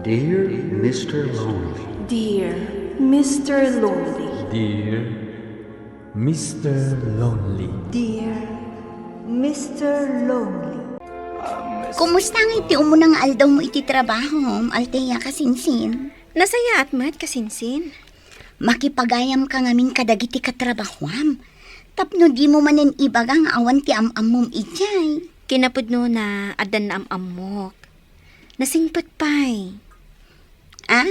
Dear Mr. Lonely. Dear Mr. Lonely. Dear Mr. Lonely. Dear Mr. Lonely. Kumusta nga iti umunang aldaw mo iti trabaho, Althea kasinsin? Nasaya at mat kasinsin. Makipagayam ka ngamin kadagiti katrabahwam. Tapno di mo manen ibaga nga awan ti am-amom ijay. Kinapudno na adan na amamok. Nasingpat pa'y. Ah?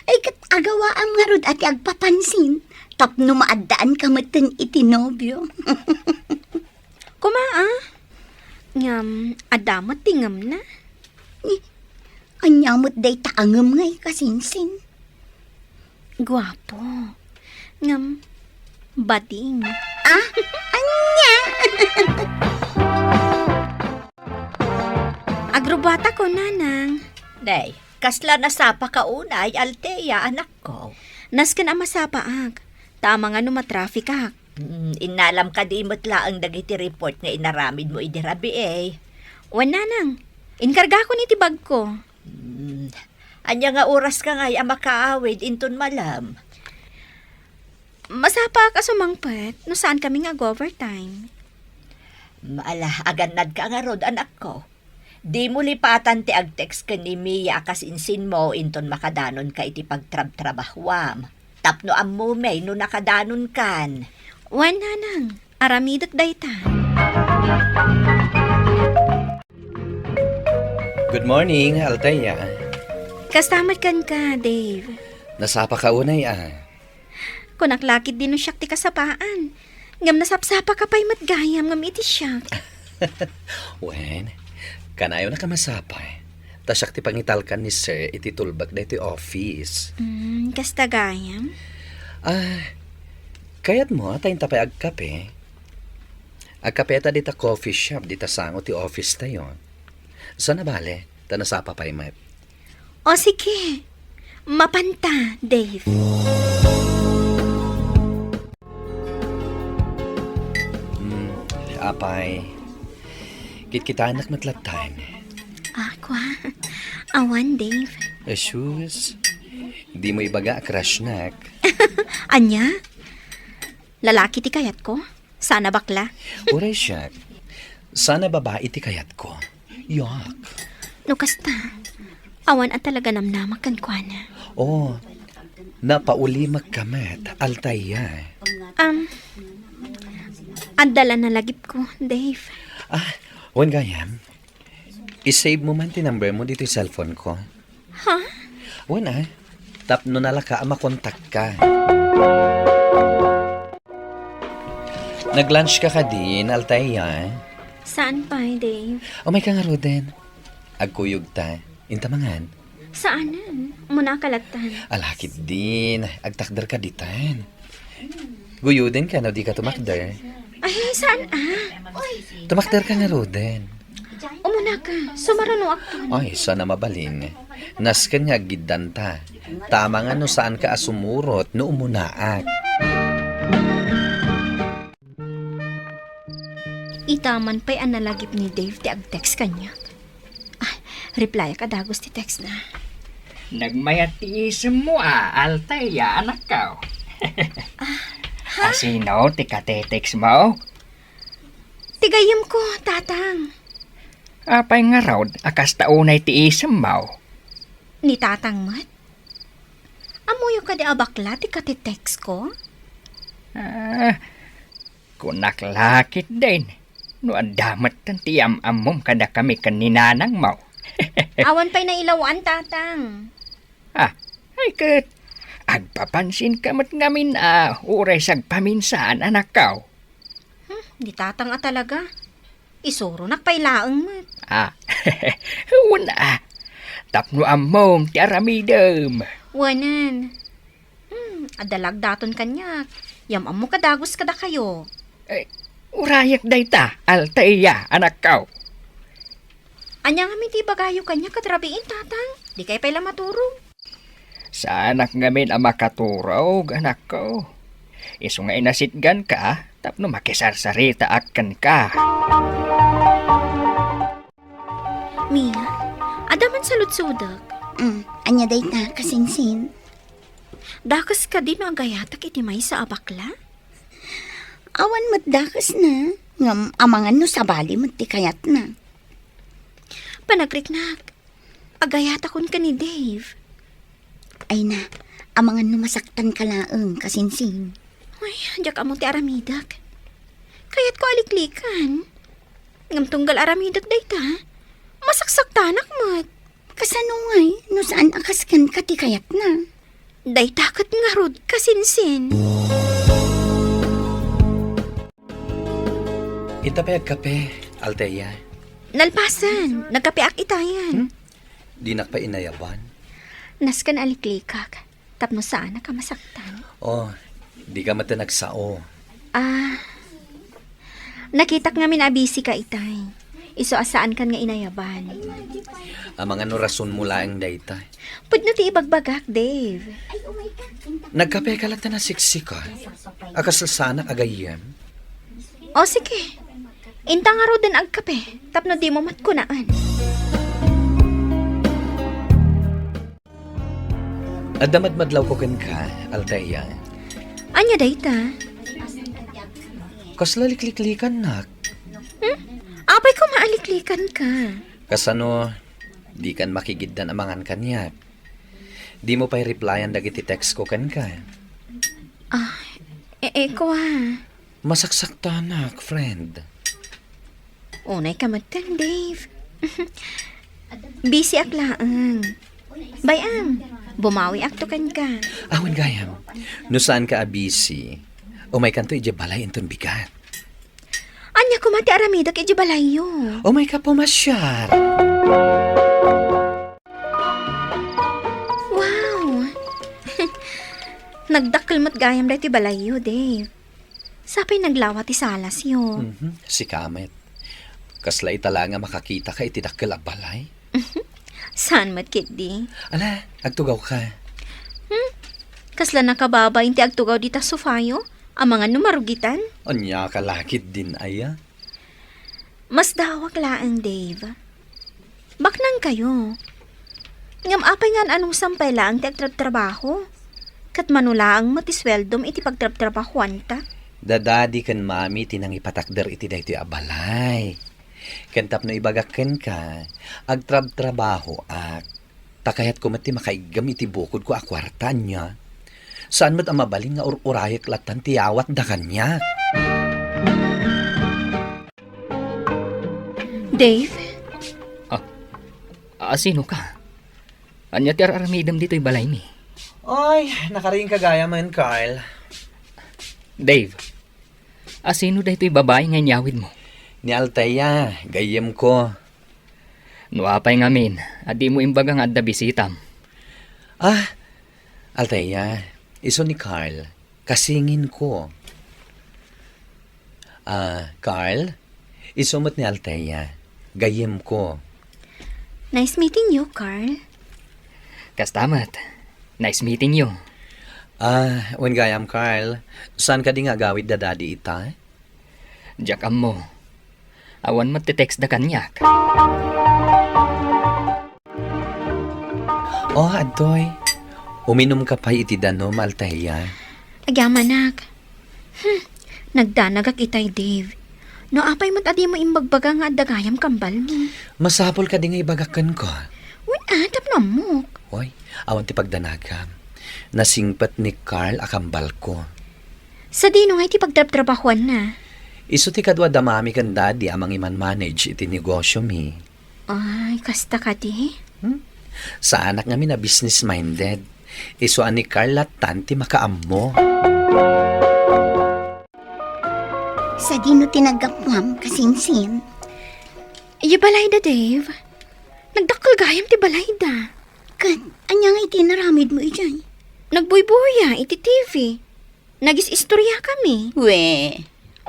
Ay kat agawaam nga rod ati agpapansin. Tapno maadaan ka matan iti nobyo. Kumaa. Ngam, adamot tingam na. Anyamot day taangam ngay kasinsin. Gwapo. Ngam, bading. Ah? Anya? Agrobata ko, nanang. Day, kasla na sapa ka unay, Althea, anak ko. Naskan ang masapaag. Tama nga no matraffic ak. Inalam ka di mo't laang dagiti report nga inaramid mo idirabi eh. Wan nanang, inkarga ko ni tibag ko. Anya nga oras ka ngay makaawid inton malam. Masapa ka sumangpet, no saan kami nga overtime. Maala, aganad ka nga rod, anak ko. Di mo lipatan ti agtext ka ni Mia kasinsin mo inton makadanon ka iti pagtrab-trabahwam. Tapno ang mumay no nakadanon kan. Wan nanang, aramidot dayta. Good morning, Althea. Kastamat kan ka, Dave. Nasapa ka unay Kunaklakid din no siyak ti kasapaan. Ngam nasapsapa ka pa'y matgayam ngam iti siyak. Wen, kanayo na ka masapay. Tasyak ti pangitalkan ni Sir iti tulbak na iti office. Kasta gayam? Kayat mo, tayo tapay agkape. Agkape ta dita coffee shop, dita sango ti office tayo. Sana bale, ta nasapa pa'y mat. O sige, mapanta, Dave. Apay, kita anak matlatan. Aqua, awan, Dave. Shoes, di mo ibaga crush nak. Anya? Lalaki ti kayat ko? Sana bakla? Uray siya, sana babae ti kayat ko. Yak. No kasta, awan at talaga namnamak kan kwa na. Oh, napauli magkamat, Althea. Andala na lagip ko, Dave. Wan gayam, isave mo man ti number mo dito yung cellphone ko. Ha? Wan tapno nalaka makontak ka. Nag-lunch ka din, Althea. Saan pa, Dave? O may ka nga Roden. Agkuyog ta, intamangan. Saanan? Muna kalatan. Alakit din, agtakdar ka ditan. Guyudin ka na di ka tumakdar. Ay, saan Tumakdar ka nga Roden. Umuna ka, sumarano ako. Ay, sana mabalin. Naskan nga gidan ta. Tama nga no saan ka asumurot no umunaak. Itaman pa'y analagip ni Dave ti ag-text kanya. Reply ka dagos ti text na. Nagmayatiis mo Althea, anak ka. Asino, ti katetext mo? Tigayam ko, tatang. Apay nga raw, akas taunay ti isam mo. Ni tatang mat? Amuyo ka di abakla ti katitext ko? Kunaklakit din. No adamat tan ti am-amom kada kami kaninanang mo. Awan pa'y nailawan, tatang. Ay kat, agpapansin ka mat ngamin uray sagpaminsan anak ka. Di tatang talaga. Isuro nakpay laang mat. Wala. Tapno amom ti aramidem. Wanan. Adalag daton kanyak. Yamam mo kadagos kada kayo. Urayak dayta, Althea, anak ka. Anya nga ti bagayo kanya katrabiin, tatang. Di kay pala maturong. Sa anak ngamin makaturog, anak ko. Iso nga inasitgan ka, tapno makisarsarita akan ka. Mia, adaman man sa lutsudak. Anya day ta, kasingsin. Dakas ka din ang gayatak iti may sa abakla? Awan mo't dakas na. Ngam amangan no sa bali mo't ti kayat na. Panagriknak, agayatakon ka ni Dave. Ay na, amangan no masaktan ka laeng, kasinsin. Ay, diyak amo ti aramidak. Kaya't ko aliklikan. Ngam tunggal aramidak day ta. Masaksaktanak mo't. Kasano ngay, no saan akaskan ka ti kayat na. Day takat nga rod kasinsin. Itapayag kape, Althea. Nalpasan, nagkapiak itayan. Di pa inayaban. Naskan aliklikak. Tapno saan ka masaktan. Oh, di ka matanagsao. Nakitak nga minabisi ka itay. Iso asaan kan nga inayaban. Ang mga no rason mula ang dayta. Pwede na ti ibagbagak, Dave. Nagkape ka lang na siksik ka. Akasal sana agayem. O sige. Intang nga ro din agkape. Tapno di mo matkunaan. Adamad-madlaw ko kan ka, Althea. Anya dayta? Kasla likliklikan nak. Apay ko maaliklikan ka. Kasano, di kan makigiddan amangan kanya. Di mo pa'y replyan dagiti text ko kan ka. Ko Masaksakta nak, friend. Unay ka matan, Dave. Busy aklaang. Bayang, bumawi aktukan ka. Awan gayam, no saan ka abisi, o may kanto ijabalay inton bigat. Anya ko mati aramidak ijibalayo. O may ka pumasyar. Wow! Nagdakkel mat gayam dahi ti balayo, Dave. Sapay naglawa ti salas yo. Si Kamet. Kasla itala nga makakita ka itidakkel a balay. Saan mat kitdi? Ala, agtugaw ka. Kasla nakababa inti agtugaw dita sofayo? Ang mga numarugitan? Anya kalakit din aya. Mas dawak laang, Dave. Baknang kayo. Ngam apay nga anong sampay laang ti agtrabaho. Kat manulaang matisweldom iti pagtrabahuan ta. Dadadi kan mami tinang ipatakder iti daytoy abalay. Kantap no ibagaken ka, agtrabaho ak. Takayat ko mati makaigam iti bukod ko akwarta niya. Saan mo't ang mabaling nga urayek latan tiyawat da kanya? Dave? Sino ka? Anya ti aramidam dito'y balay mi. Ay, nakaring kagaya man, Carl. Dave, sino dito'y babae nga nyawid mo? Ni Althea, gayem ko. Nuapay ngamin, di mo imbaga nga adda bisitam. Althea, iso ni Carl, kasingin ko. Carl, iso mo't ni Althea, gayem ko. Nice meeting you, Carl. Kastamat, nice meeting you. When gayam, Carl, saan ka di nga gawid da daddy ita? Diyak mo. Awan matitext da kanyak. Adoy. Uminom ka pa iti danom, Althea. Agyamanak. Nagdanagak itay, Dave. No apay mat adi mo imbagbaga nga dagayam kambal mo. Masapol ka di nga ibagakan ko. Tap na mo. Hoy, awan ti pagdanagam. Nasingpat ni Carl akambal ko. Sa dino nga iti pagtrabahuan na. Iso ti kadwa damami kan daddy amang iman manage iti negosyo mi. Ay, kasta ka di. Sa anak nga mi na business-minded. Iso ani Carl at tanti makaammo. Sa dino tinagapwam, kasingsin. Iya balay da, Dave. Nagdakkel gayam ti balay da. Kat, anya nga itinaramid mo ijay. Nagbuybuya iti TV. Nagis-istorya kami. We.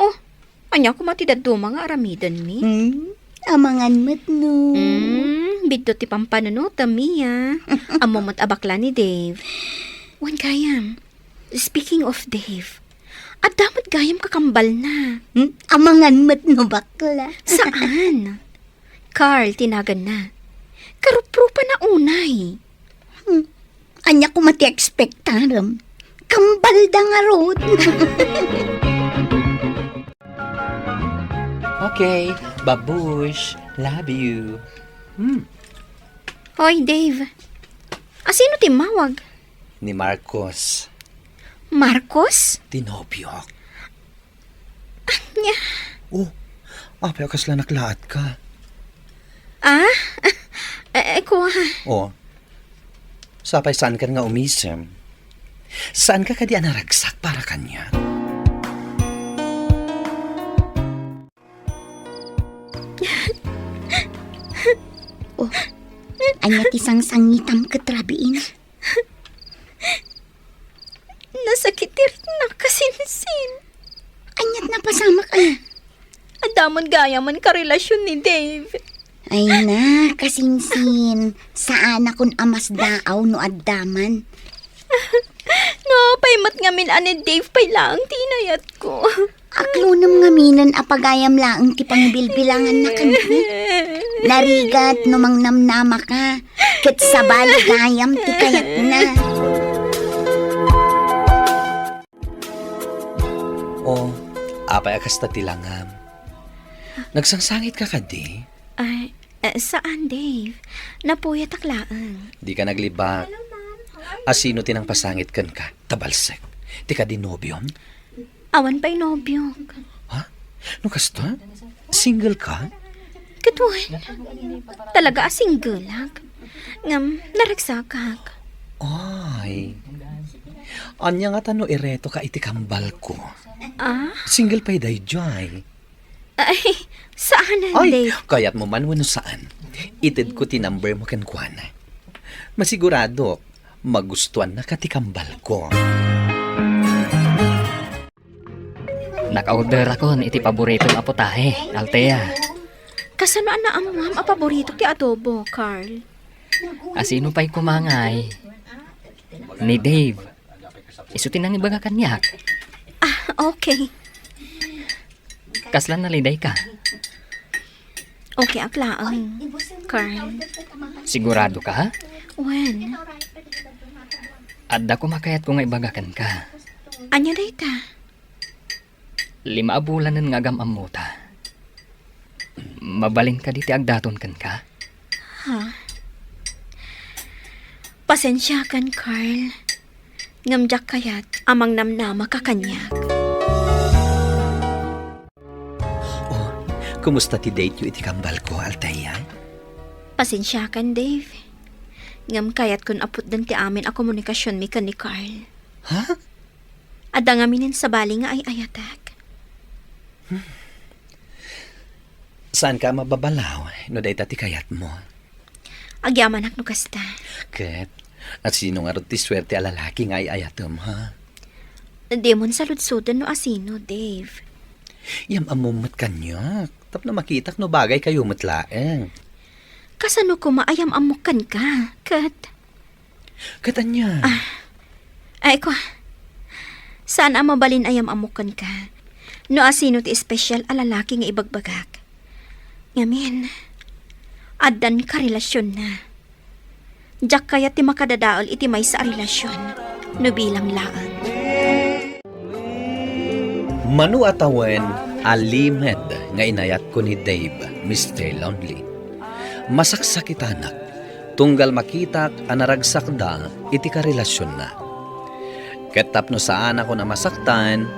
Oh, anya ko matidado mga aramidan mi. Amangan mo't no. Biddo ti pampanuno tamiya. Amo mat abakla ni Dave. Wan gayam. Speaking of Dave, at damat gayam kakambal na. Amangan mo't no bakla. Saan? Carl, tinagan na. Karuprupa na unay. Anya ko mati ekspektaram. Kambal da nga rod. Okay, babush. Love you. Hoy, Dave. Asino timawag? Ni Marcos. Marcos? Tinobyo. Nya. Oh, apay akas lang naklaat ka. Ah? Ko ha. Oh, sapay saan ka nga umisem? Saan ka kadi anaragsak para kanya? Anya tisang sangitam katrabiin. Nasakitirik na kasinsin. Anyat na pasama ka na. Adamon gaya man karelasyon ni Dave. Ay na, kasinsin. Saan akong amas daaw no addaman. No, paymat ngamin ani Dave pay lang tinayat ko. Aklunam ngaminan apagayam laang ti pangbilbilangan na kanha. Narigat no mang namnama ka. Ket sabay gayam ti kayat na. Oh, apay akas tatilangam. Nagsangsangit ka kadi? Ay, saan Dave? Napuyat aklaan. Di ka naglibak. Asino tinang pasangit kan ka? Tabalsek. Di ka dinobyon? Awan pa'y nobyo. Ha? No kasta? Single ka? Katuan. Talaga single lag. Ngam, naragsakak. Ay. Anya nga tano ireto ka iti kambal ko. Ah? Single pa'y day joy. Ay, saan na Ay, Dave? kaya't mo man wano saan. Itid ko ti number mo kan kuana. Masigurado, magustuhan na kati kambal ko. Naka-order ako iti paborito ng aputahe, Altea. Kasano na amuam a paborito ti adobo, Carl? Asino pa'y kumangay? Ni Dave. Isutin ang ibaga kanyak. Ah, okay. Kaslan naliday ka. Okay, aklaan. Carl. Sigurado ka, ha? When? Adda ko makayat ko nga ibagakan ka. Anya dayta? 5 bulanan nga gamam mo ta. Mabalin ka diti agdaton kan ka. Pasensya kan, Carl. Ngamjak kayat amang namnama ka kanyak. Oh, kumusta ti date yu iti kambal ko, Althea? Pasensya kan, Dave. Ngam kayat kun aput dan ti amin a komunikasyon mi kan ni Carl. Ha? Adda nga minin sa bali nga ay ayatak. Saan ka mababalaw? No day tati kayat mo. Agyamanak no kasta. Ket, at sino nga rin ti swerte a lalaki nga ayatom, ha? Demon sa ludsudan no asino, Dave. Yam amumat kanyak. Tap na makitak no bagay kayo matlaeng. Kasano ko maayam amukan ka, kat. Katanya. Ay ko, saan ang mabalin ayam amukan ka? No asino ti espesyal a lalaki nga ibagbagak. Ngamin, addan ka relasyon na. Diyak kaya ti makadadaol iti may sa relasyon, no bilang laang. Manu atawen alimed nga inayat ko ni Dave, Mr. Lonely. Masaksakitanak, tunggal makitak anaragsak da iti karelasyon na. Ketap no saan ako na masaktan,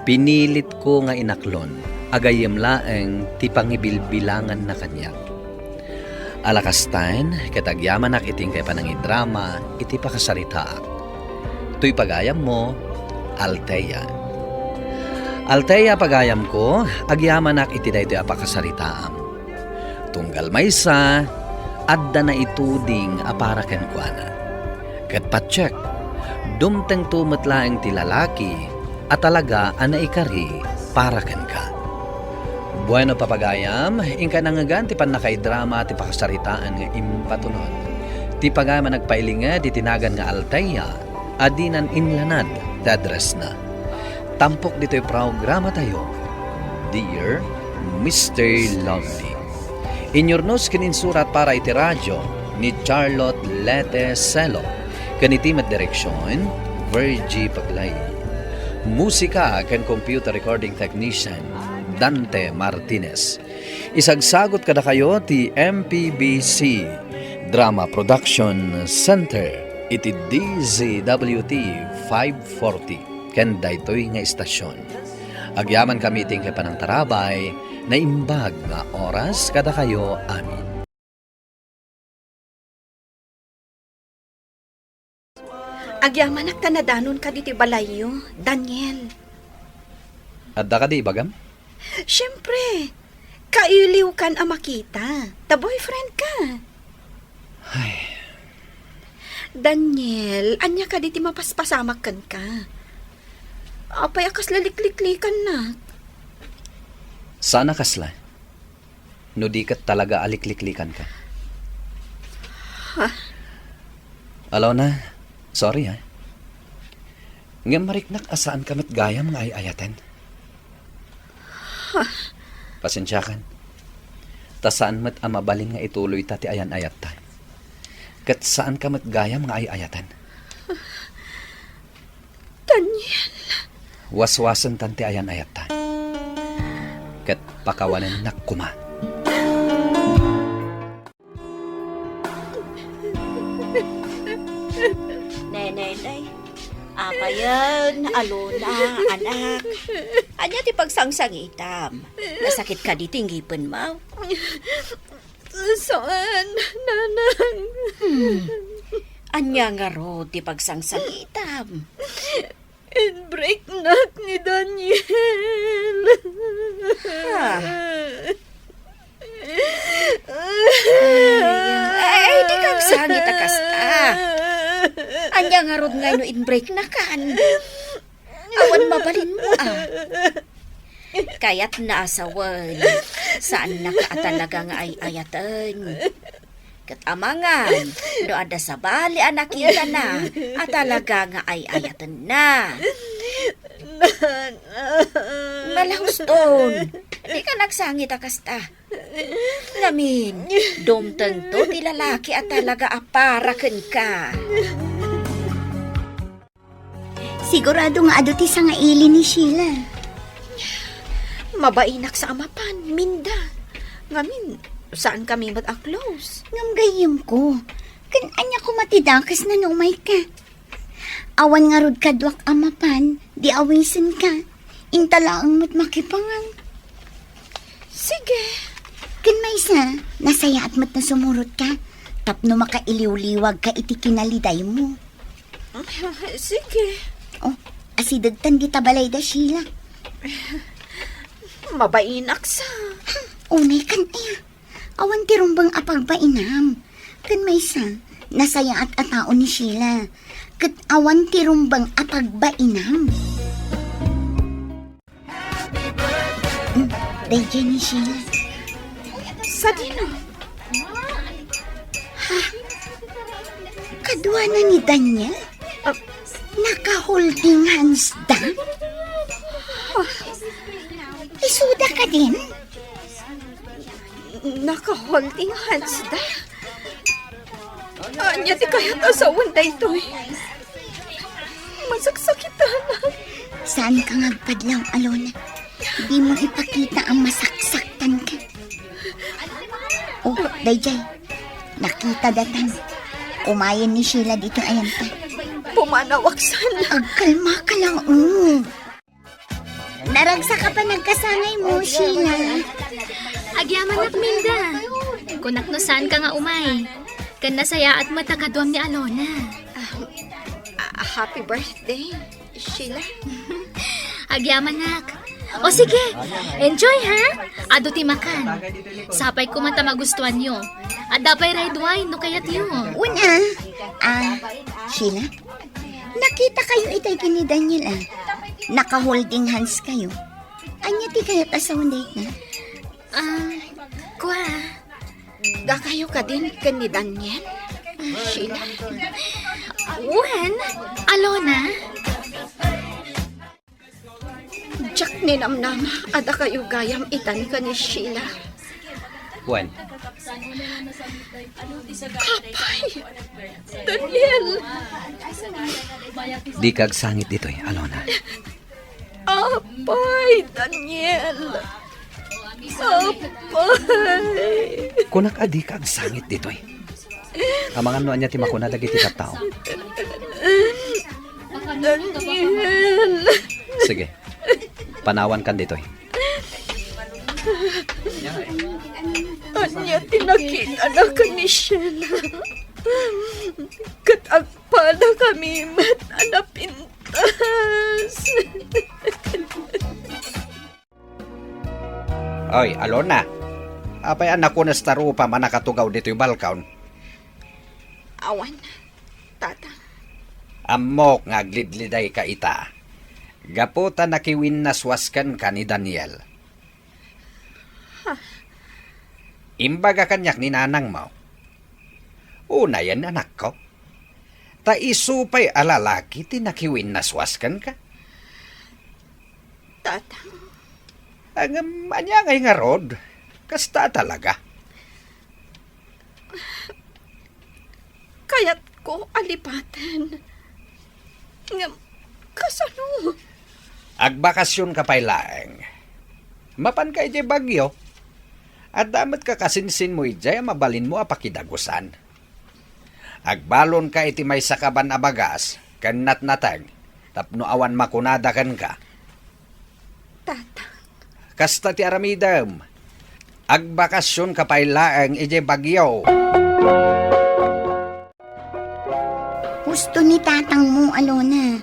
pinilit ko nga inaklon, agayem laeng ti pangibilbilangan na kanya. Alakastan, katagyamanak iting kay panangidrama, iti pakasaritaak. Tuy pagayam mo, Althea. Althea pagayam ko, agyamanak iti daytoy apakasaritaam. Tunggal maysa, adda na ituding aparaken kuana. Ket patsyek, dumteng tumatlaeng ti lalaki, at talaga ana ikari paraken ka. Bueno papagayam, ingka nangagan ti panakaidrama ti pakasaritaan nga impatunod. Ti pagayam nagpailinga di tinagan nga Althea, adinan inlanad ti address na. Tampok dito'y programa tayo, Dear Mr. Lonely. Inyornos kininsurat para iti radyo, ni Charlotte Lete Celo. Kanitimat direksyon, Virgie Paglay. Musika kan computer recording technician, Dante Martinez. Isagsagot kada kayo ti MPBC Drama Production Center iti DZWT 540 ken daytoy nga istasyon. Agyaman kami ting panang tarabay na imbag nga oras kada kayo amin. Agyaman at tanadanon ka diti balayo, Daniel. Adda ka di bagam? Siyempre, kailiw kan a makita. Ta boyfriend ka. Daniel, anya ka diti mapaspasamak kan ka. Apay akas lalikliklikan na. Sana kasla. No di ka talaga alikliklikan ka. Alona, sorry ha. Nga mariknak asaan kamit gayam nga ayaten. Pasensya kan. Tasaan mat amabalin nga ituloy tati ayan ayat ta. Kat saan kamit gayam nga ayatan. Daniel. Waswasan tanti ayan ayat ta. Kat pakawalan na kuma. Nenay, apayan, alona, anak. Anya ti pagsangsangitam. Nasakit ka di tinggipin mo. Saan, nanang? Anya nga ro ti pagsangsangitam. Break nak ni Daniel. Ay, di kang sangit akas ka. Anya nga ro nga no in-break na kan. Awan mabalin mo Kaya't naasawan. Saan na ka talaga nga ay ayatan. Katamangan, no ada sa bali anakita na, at talaga nga ay ayatan na. Malahuston, di ka nagsangit akasta. Lamin, dumtang to ti lalaki at talaga aparakan ka. Sigurado nga aduti sa nga ili ni Sheila. Mabainak sa amapan, minda. Ngamin, saan kami mat-a-close? Ngam gayam ko. Kan anya ko matidakas na numay ka. Awan nga rod kadwak amapan, di awisan ka. Intalaang mo't makipangan. Sige. Kan may isa, nasaya at mo't nasumurot ka. Tapno makailiw-liwag ka iti kinaliday mo. Sige. Oh, asidagtan kita balay da Sheila. Mabainak sa. Unay kan awan tirumbang apagbainam. Kan may isa, nasaya at atao ni Sheila. Kat awan tirumbang apagbainam. Dayjay ni Sheila. Sa dino. Kadwa na ni Daniel? Naka-holding hands da? Isuda ka din? Naka-holding hands da. Anya ti kaya't asawan da ito Masaksakitan na. Saan ka ngagpadlaw, Alona? Di mo ipakita ang masaksaktan ka. Oh, Dayjay. Nakita datan. Umayan ni Sheila dito ayan pa. Pumanawak sana. Agkalma ka lang, Naragsa ka pa nagkasangay mo, Sheila. Agyaman at Minda. Kunak no saan ka nga umay. Kan nasaya at matakadwam ni Alona. Happy birthday, Sheila. Agyaman nak. O sige, enjoy ha. Ado ti makan. Sapay ko man ta magustuhan nyo. At dapay red wine no kayat nyo. Una, Sheila, nakita kayo itay kini Daniel Naka-holding hands kayo. Anya ti kaya't asawan date na? Kwa. Gakayo ka din ka ni Daniel, Sheila. When? Alona? Jack ni namnama, ada kayo gayam itan ka ni Sheila. Juan, Daniel! Di kag sangit ditoy, Alona. Apay, Daniel! Apay! Kunak adi kag sangit ditoy. Amangan no anya ti makuna dagiti tattao. Daniel! Sige. Panawan kan ditoy. Anya tinakita na ka ni Sheila. Katagpada kami mat anapintas. Oy, Alona. Apay anak ko na starupa manakatugaw dito yung balkaon. Awan, tata. Amok nga glidliday ka ita. Gaputa nakiwin naswaskan ka ni Daniel. Imbaga kanyak ni nanang mo. Una yan anak ko. Ta isupay alalaki tinakiwin naswaskan ka. Tata, Ang anyangay nga rod. Kasta talaga. kaya't ko alipatan. Nga, kasano? Agbakasyon ka pa'y laeng. Mapan ka iti bagyo. At damat ka kasinsin mo ijay, mabalin mo apakidagusan. Agbalon ka iti may sakaban abagas, kanat natag, tapno awan makunada kan ka. Tata, Kasta ti aramidam. Agbakasyon ka pa'y laeng ijay bagyo. Gusto ni tatang mo, Alona.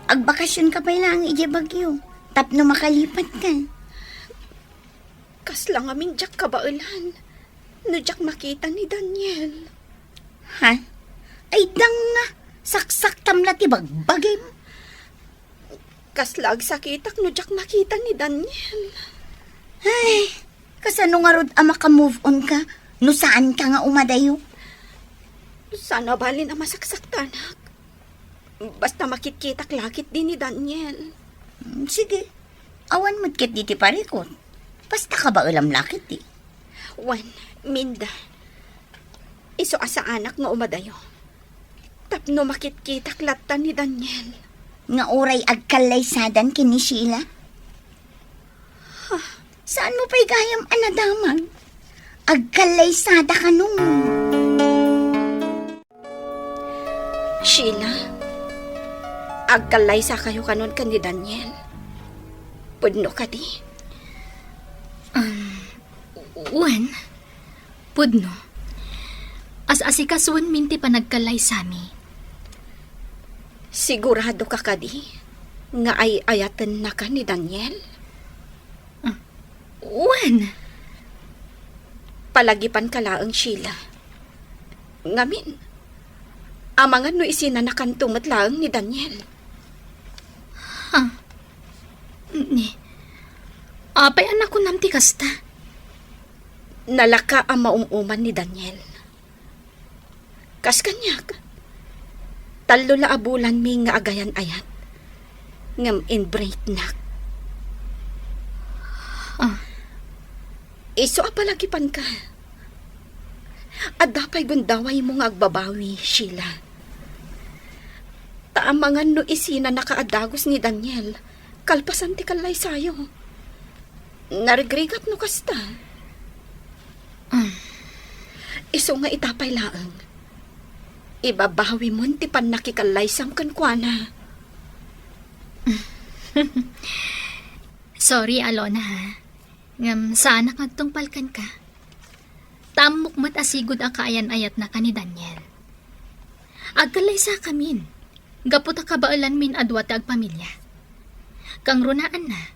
Agbakasyon ka pa lang ije bagyo. Tapno makalipat ka. kas lang aming jak kabailan. No jak makita ni Daniel. Ha? Ay dang nga. Saksak tamla ti bagbagay mo. Kas lag sakitak no jak makita ni Daniel. Ay, kasano nga rod maka-move on ka? No saan ka nga umadayo? Sana balin ang masaksak tanak. Basta makitkitak lakit din ni Daniel. Sige. Awan mo't kit diti parikot. Basta ka ba ulam lakit di? Wan, Minda. Iso asa anak nga umadayo. Tapno makitkitak latan ni Daniel. Nga oray agkalaysadan kini Sheila? Saan mo pa'y gayam anadamag? Agkalaysada ka nung. Sheila, agkalay sa kayo kanon ka ni Daniel. Pudno ka di. Wan, pudno. As-asikasuan minti pa nagkalay sami. Sigurado ka di nga ay ayatan na ka ni Daniel. Wan, Palagipan ka laang Sheila. Ngamin, amangan no isinanakan tumatlaang ni Daniel. ni. Apay anak ko namti kasta. Nalaka ang maumuman ni Daniel. Kas kanyak. Talo la abulan mi nga agayan ayat. Ngam inbreak nak. Iso apalagipan ka. At dapay gundaway mo nga agbabawi, Sheila. Taamangan no isina nakaadagos ni Daniel. Kalpasan ti kalay sayo. Narigrigat no kasta. Iso nga itapay laang. Ibabawi mo ti pan nakikalay sam kankwana. Sorry, Alona ha. Ngam, sana kagtungpalkan ka. Tamok mat asigod ang kaayan-ayat na ka ni Daniel. Agkalay sa kamin. Gaputa kabailan min adwat ag pamilya. Kang runaan na,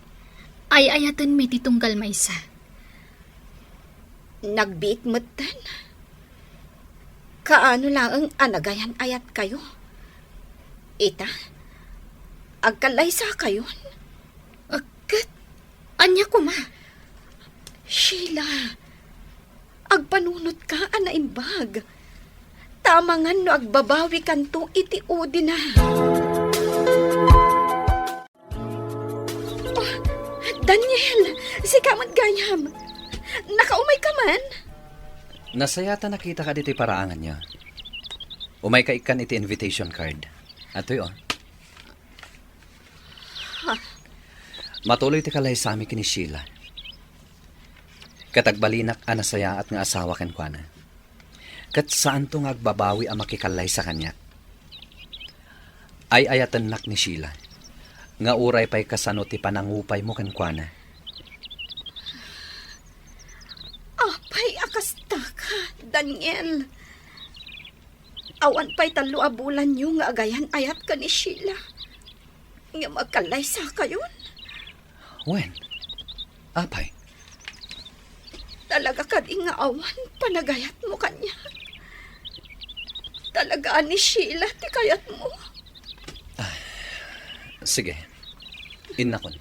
ay ayatan mi titunggal maysa. Nagbiik matan. Kaano lang ang anagayan ayat kayo? Ita, agkalay sa kayo. Agkat, anya ko ma. Sheila, agpanunot ka anaimbag. Tamangan no agbabawi kanto iti udi na. Oh, Daniel, si kamat gayam. Nakaumay ka man? Nasayata nakita ka dito paraangan niya. Umay ka ikan iti invitation card. Ato yun. Matuloy ti kalay sa amin kini Sheila. Katagbalinak anasaya at nga asawa ken kuana. Kat saan to nga agbabawi ang makikalay sa kanya. Ay ayatan nak ni Sheila. Nga uray pa'y kasano ti panangupay mo ken kuana. Apay akasta ka, Daniel. Awan pa'y 3 bulan yung nga agayan ayat ka ni Sheila. Nga magkalay sa kayon. When? Apay? Talaga ka di nga awan panagayat mo kanya. Talaga ni Sheila ti kayat mo. Sige. Innakon.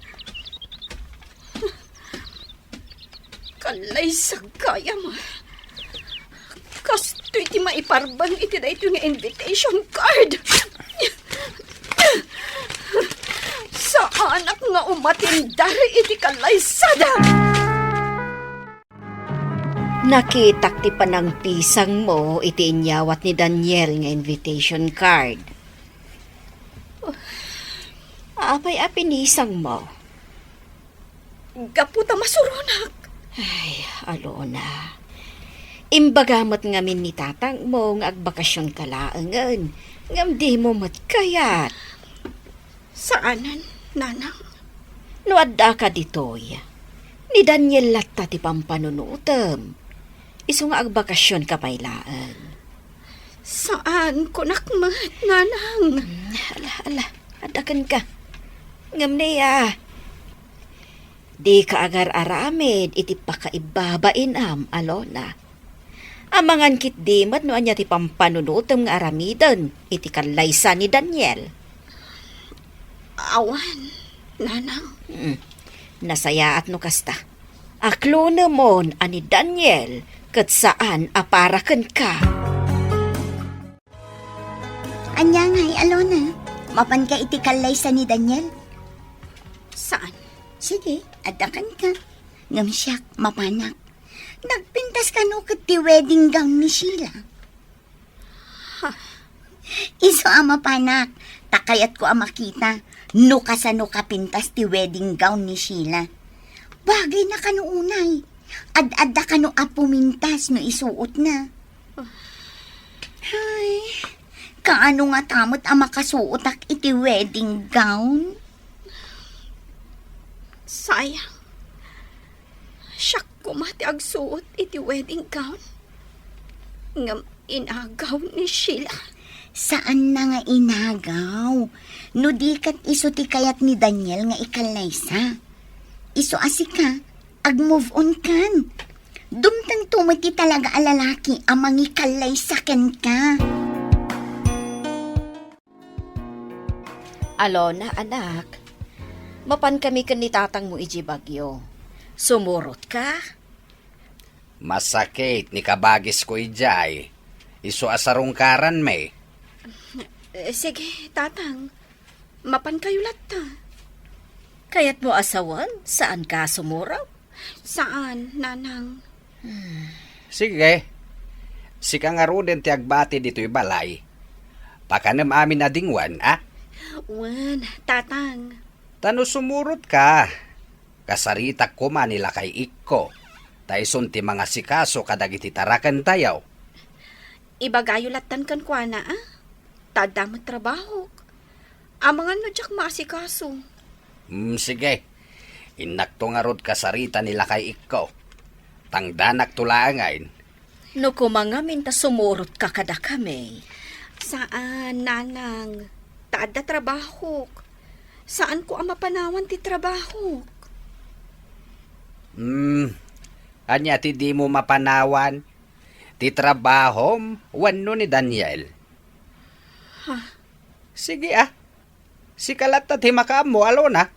Kalay sa kaya mo. Kasto iti maiparban iti na ito nga invitation card. Sa anak nga umatindar iti kalaysada. Nakitak ti panang pisang mo iti inyawat ni Daniel nga invitation card. Apay pinisang mo. Gaputa masurunak. Ay, Alona. Imbagamot ngamin ni tatang mo nga agbakasyon kalaangan. Ngam di mo matkayat. Saanan, nanang? Nuadda ka ditoy. Ni Daniel latta ti pampanunutem. Isu nga agbakasyon ka pailaan. Saan ko nakmat, nanang? Ala, adakan ka. Ngam niya. Di ka agar aramid iti pakaibabain Alona. Amangan kit dimat no anya ti pampanunutem nga aramidan iti kalaysa ni Daniel. Awan, nanang. Nasayaat no kasta. Aklo namon ani Daniel ket saan aparaken ka. Anya ngay, Alona. Mapan ka iti kalaysa ni Daniel? Saan? Sige, adakan ka. Ngam siyak, mapanak. Nagpintas ka no kat ti wedding gown ni Sheila. Iso mapanak. Takayat ko makita. No kasano kapintas ti wedding gown ni Sheila. Bagay na ka no unay. Ad-adda ka no apumintas no isuot na. Ay, kaano nga tamot makasuotak iti wedding gown? Sayang. Siyak kumati agsuot iti wedding gown. Ngam inagaw ni Sheila. Saan na nga inagaw? No di kat iso ti kayat ni Daniel nga ikalaysa. Iso asika, ag-move on kan. Dumtang tumati talaga alalaki amang ikalaysa ken ka. Alona, anak. Mapan kami kan ni tatang mo iji bagyo. Sumurot ka? Masakit ni kabagis ko ijay. Iso asarungkaran may. Sige, tatang. Mapan kayo latta. Kaya't mo asawan? Saan ka sumuraw? Saan, nanang? Sige. Sika nga ruden ti agbati dito'y balay. Pakanam amin na dingwan, Wan, tatang. Tano sumurot ka. Kasarita ko manila kay Ikko. Tayson ti mga sikaso kadagiti tarakan tayaw. Ibagayo latan kan kwa na, Tadamot trabaho. Amangan na jak maasikaso. Sige. Inakto nga rod kasarita nila kay Ikko. Tangdanak tulangain. No kumangamin ta sumurot ka kada kami. Saan, nanang? Taada trabaho. Saan ko ang mapanawan ti trabaho? Anya ti di mo mapanawan. Ti trabahom, wano ni Daniel. Sige Si kalata ti makaam mo, Alona.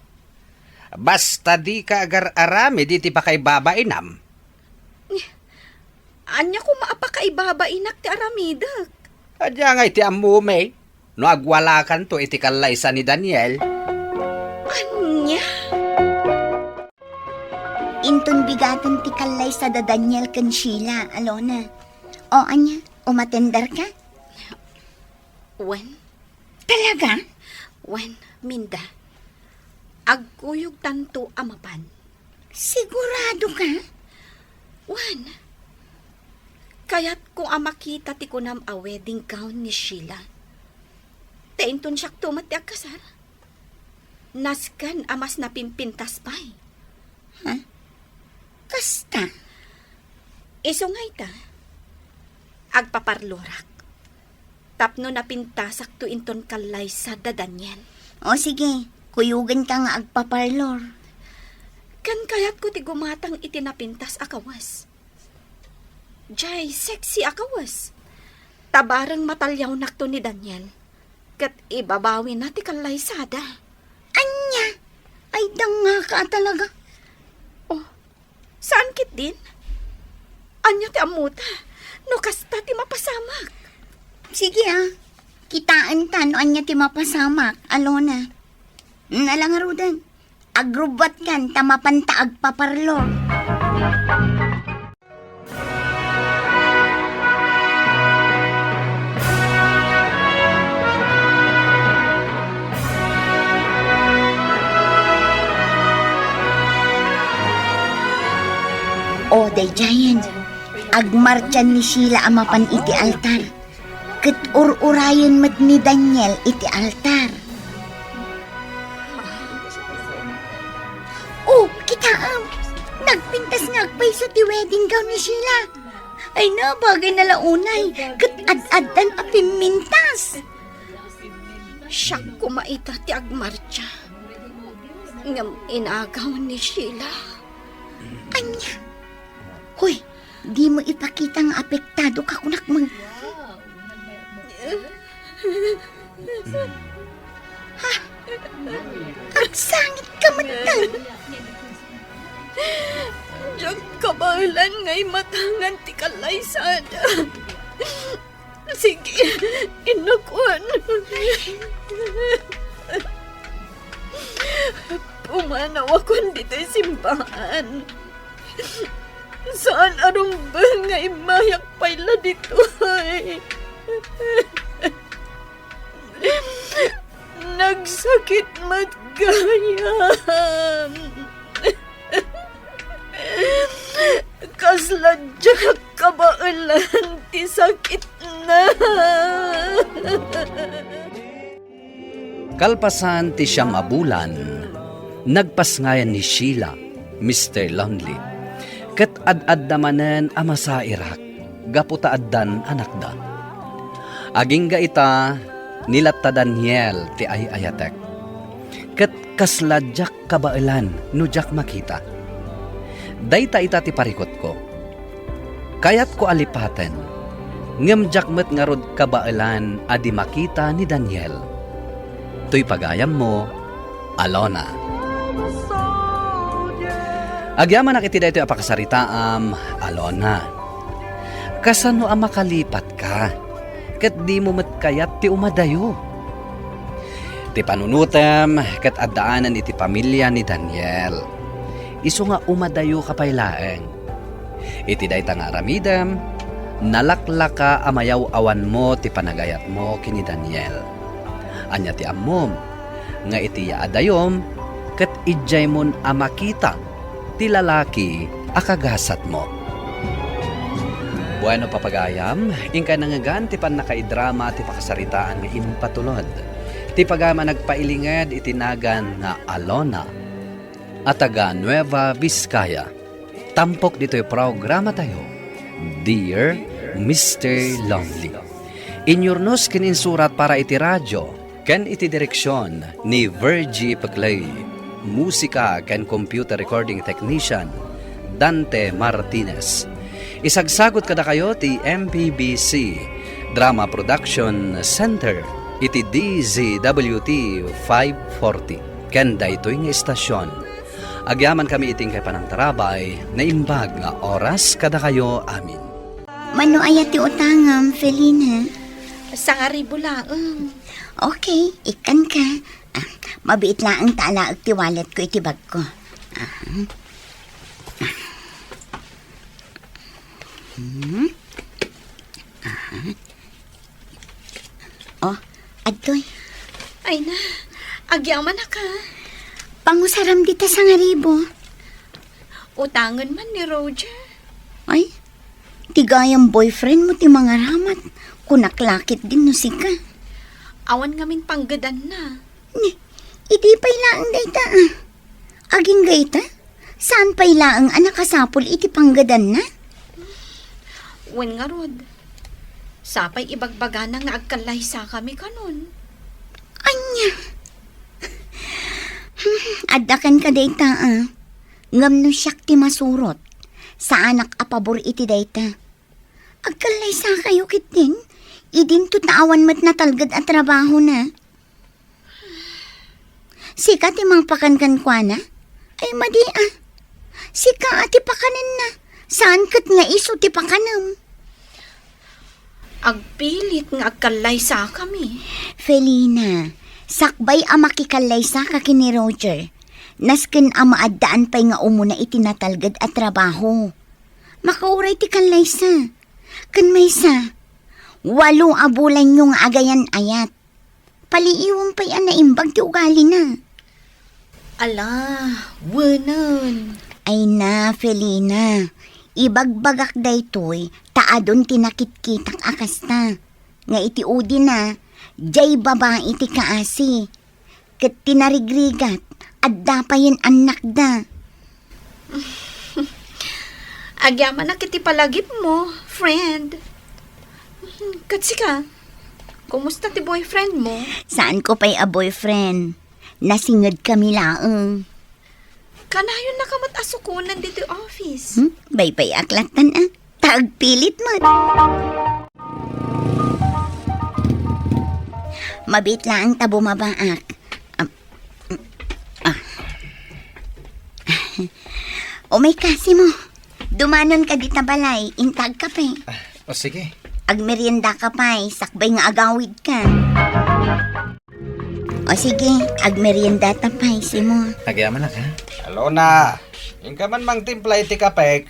Basta di ka agar arami, di ti pa kay babainam. Anya ko maapakaibabainak ti aramidak. Adya nga iti amume. No agwalakan to iti kalaysa ni Daniel. Anya? Inton bigatan ti kalaysa da Daniel ken Sheila, Alona. O anya, umatender ka? Wen, Talaga? wen, Minda. Agkuyog tanto amapan. Sigurado ka? Wen, kaya't kung makita ti kunam a wedding gown ni Sheila, tainton siyak tumat ti agkasar. Naskan amas napimpintas pa'y. Kasta? Isungay ta. Agpaparlorak. Tapno napintasak to inton kalay sa dadanyan. O sige, kuyugan ka nga agpaparlor. Kan kayat ko ti gumatang itinapintas akawas. Jay, sexy akawas. Tabarang matalyaw nakto ni Daniel. Kat ibabawi na ti kalay sada. Anya? Ay, danga ka talaga. Oh, saan kit din? Anya ti amuta. No kasta ti mapasamak. Sige kitaan ta no anya ti mapasamak, Alona. Nalang arudan, agrubat kan tamapanta agpaparlor. O, dayjayan, agmartyan ni Sheila amapan iti altar. Ket ur-urayan mat ni Daniel iti altar. Oh, kitaam! Nagpintas nga agpayso ti wedding gown ni Sheila. Ay na, bagay na launay. Ket ad-adan a pimintas. Siyak kumaita ti agmarcha. Ngam inagaw ni Sheila. Anya? Hoy, di mo ipakita nga apektado ka kunak mo. Ha? Agsangit ka matang. Diyak kabalan ngay matangan ti kalay sada. Sige, inakwan. Pumanaw ako dito'y simbahan. Saan arong ba ngay mayak payla dito ay? Nagsakit matgayam. Kasladyak kabailan ti sakit na. Kalpasan ti siyam a bulan, nagpasngayan ni Sheila, Mr. Lonely. Ket ad-ad damanen ama sa Iraq, gaputa addan anak da. Aging ga ita, nilatta Daniel ti ayatek. Ket kasladyak kabailan, nujak makita. Dayta ita ti parikot ko. Kayat ko alipaten, ngemjak met ngarod kabailan adi makita ni Daniel. Tuy pagayam mo, Alona. Agyaman nakiti dayto apakasaritaam, Alona. Kasano ang makalipat ka? Ket di mo matkayat ti umadayo. Ti panunutem, ket addaanan iti pamilya ni Daniel. Isu nga umadayo kapaylaeng. Iti dayta nga aramidem, nalaklaka amayaw awan mo ti panagayat mo kini Daniel. Anya ti ammom, nga iti yaadayom, ket ijay mon amakita, ti lalaki akagasat mo. Bueno papagayam, ingka nangagan ti pan nakaidrama ti pakasaritaan nga impatulod. Ti pagama nagpailinged itinagan nga Alona at taga Nueva Vizcaya. Tampok dito'y programa tayo, Dear Mr. Lonely. Inyornos kininsurat para iti radyo, ken iti direksyon ni Virgie Paclay. Musika ken computer recording technician, Dante Martinez. Isagsagot kada kayo ti MPBC Drama Production Center iti DZWT 540. Ken daytoy nga istasyon. Agyaman kami iting kay panang tarabay na imbag nga oras kada kayo amin. Mano ayat ti utangam, Felina? Sangaribo lang. Okay, ikan ka. Mabiit lang ang tala at ti wallet ko iti bag ko. Oh, adtoy. Ay na, agyaman na ka. Pangusaram dita sa ngaribo. Utangan man ni Roger. Ay, tigayang boyfriend mo ti mga ramat. Kunaklakit din no sika. Awan ngamin panggadan na. Iti pa'y laang dayta Aging gayta? Saan pa'y laang anak kasapol iti panggadan na? Wen nga rod. Sapay ibagbaga na nga agkalay sa kami kanon. Anya. Adakan ka dayta Ngam no siyak ti masurot. Sa anak apabor iti dayta. Agkalay sa kayo kitin. Idin tutaawan mat na talgad at trabaho na. Sika ti mang pakankan kwa na? Ay madi Sika ati pakanin na. Saan kat nga iso ti pakanam? Agpilit nga agkalay sa kami. Felina, sakbay makikalay sa kakin ni Roger. Nasken maadaan pa'y nga umuna itinatalgad at trabaho. Makauray ti kalay sa. Kan may sa. 8 abulan yung agayan ayat. Paliiwan pa'y naimbag ti ugali na. Ala, wanan. Ay na, Felina. Ibagbagak daytoy, taadon tinakit-kitak akasta. Nga iti udi na, jay babae ti kaasi. Kat tinarigrigat, at dapayin anak da. Agyaman na kiti palagip mo, friend. Katsi ka, kumusta ti boyfriend mo? Saan ko pa'y a boyfriend? Nasingad kami laang. Kanayon na kamat asukunan dito office. Bay-bay aklatan Tagpilit mo. Mabit lang tabo mabaak. O may kasi mo. Dumanon ka dita balay. Intag ka pa. O sige. Agmerienda ka pa. Sakbay nga agawid ka. O sige, agmerienda ta pa. Simo. Agyaman na ka. Alona, yung ka man mang timpla iti kapek.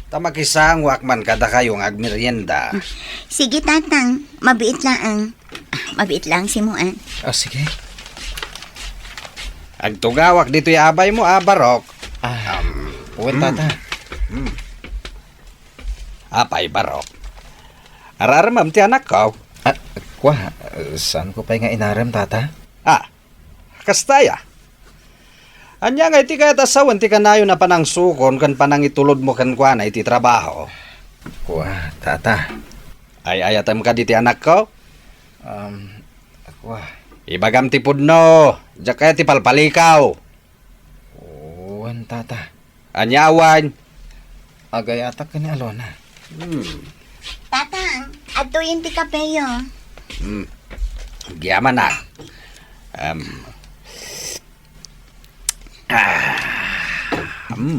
Tamakisang wakman kada kayong agmerienda. Sige tatang, mabiit lang. Mabiit lang simo O sige. Agtugawak dito abay mo barok. Puwan tata. Apay barok. Araramam ti anak ko. Kwa, saan ko pa nga inaram tata? Kastaya. Anya nga iti kaya tasawan ti kanayo na panang sukon kan panang itulod mo kan kwa na iti trabaho. Kwa, tata. Ay ayatam ka diti anak ko. Kwa. Ibagam ti pudno. Diyak kaya ti palpalikaw. Uwan tata. Anyawan. Agayatak ka ni Alona. Tatang, aduyin ti kapeyo. Giyaman na.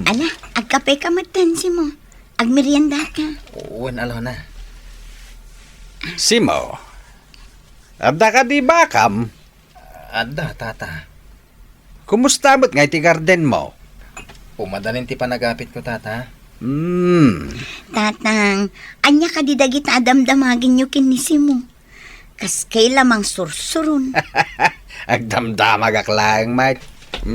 Ala, agkape ka matansi mo. Agmerienda ka. Uwan Alona. Simo. Adda ka di bakam. Adda tata. Kumusta mo't nga iti garden mo? Umadanin ti panagapit ko tata. Tatang, anya ka di dagit adamdamagin nyo kinisi mo. Kas kay lamang sursurun. Agdamdamag aklang, mate.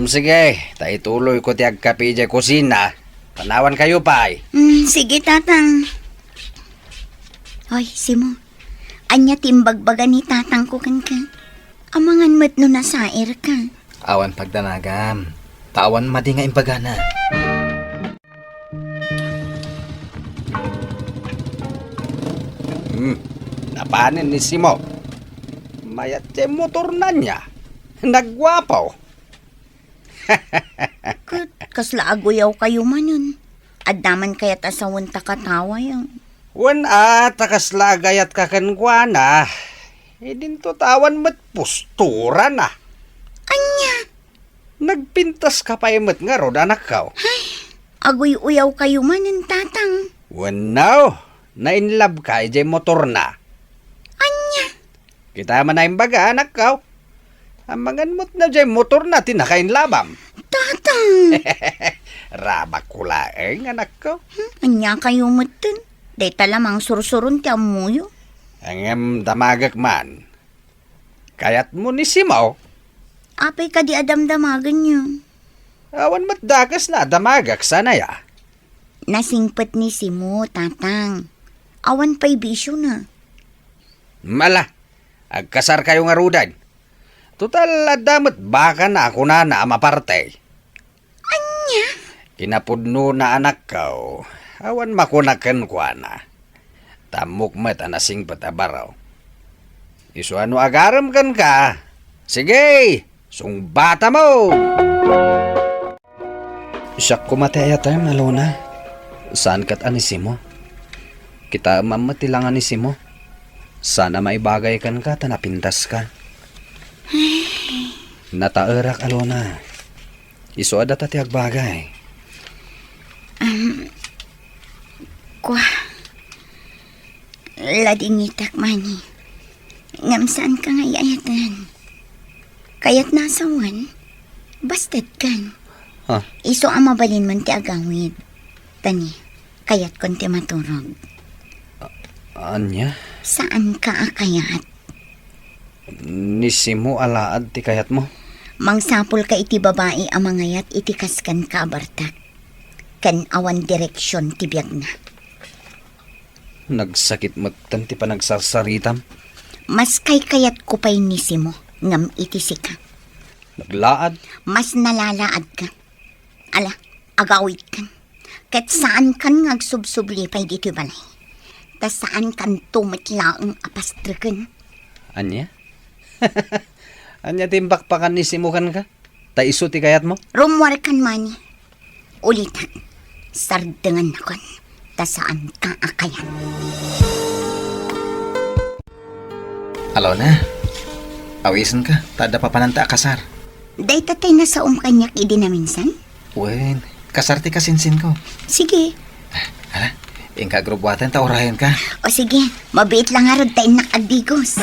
Sige, taituloy ko ti agkapi di kusina. Panawan kayo, pay. Sige, tatang. Hoy, Simo. Anya timbagbaga ni tatang ko kan ka. Amangan mat no nasair ka. Awan pagdanagam. Tawan madi nga imbagana. Napanin ni Simo. Mayat ti motor na niya. Nagwapaw. Kasla agoyaw kayo manon. Adaman kaya't asawan takatawa yan. Wan takas lagayat kakankwana. Idin to tawan mat postura na. Anya? Nagpintas ka pa imat nga rod anak ka. Agoy-uyaw kayo manon, tatang. Wan now. Na-inlove ka, ijay motor na. Anya? Kita man na imbaga, anak ka. Amangan mo't na jay motor na, tinakainlabam. Tatang! Rabak kulaeng, anak ko. Anya kayo mutin. Day talamang sursurun ti amuyo. Ang damagak man. Kayat mo ni Simaw. Apay ka di adamdamagan niyo. Awan matdakas na damagak sana ya. Nasingpet ni Simo, tatang. Awan pa'y bisyo na. Mala, agkasar kayo nga rudan. Total, adamot baka na ako na mapartay. Anya? Kinapudno na anak ko. Awan makunakan ko na. Tamok mat anasing patabaraw. Isu ano agaram kan ka? Sige, sungbata mo! Siya kumataya tayo, Malona. Saan kat anisimo? Kita mamatilang anisimo. Sana maibagay kan ka, tanapintas ka. Nataarak, Alona. Isu ada tati agbagay. Kwa. Ladingitak mani. Ngam saan ka nga iayatan? Kaya't nasawan, bastad kan. Huh? Iso ang mabalin man ti agawid. Tani, kaya't kon ti maturog. Anya? Saan ka akayat? Nisimo alaad ti kayat mo? Mangsapol ka iti babae ang mangayat iti kaskan ka abartak. Kan awan direksyon ti biyag na. Nagsakit magtan ti panagsasaritam? Mas kay kayat ko pa'y nisimo, ngam iti sika. Naglaad? Mas nalalaad ka. Ala, agawid kan. Kat saan kan ngagsubsubli pa'y dito balay. Ta saan kan tumitlaang apastrikan. Anya? Anya timbakpakan ni simukan ka? Ta isu ti kayat mo? Rumwar kan mani. Ulitan, sardengan na kon. Ta saan ka akayan. Alona, awisan ka. Tada pa pananta kasar. Day tatay na sa kanyak idi na minsan? Wen, kasar ti kasinsin ko. Sige. Hala, ingka grubwatan ta orahin ka. O sige, mabiit lang harod tayo nakagdigos.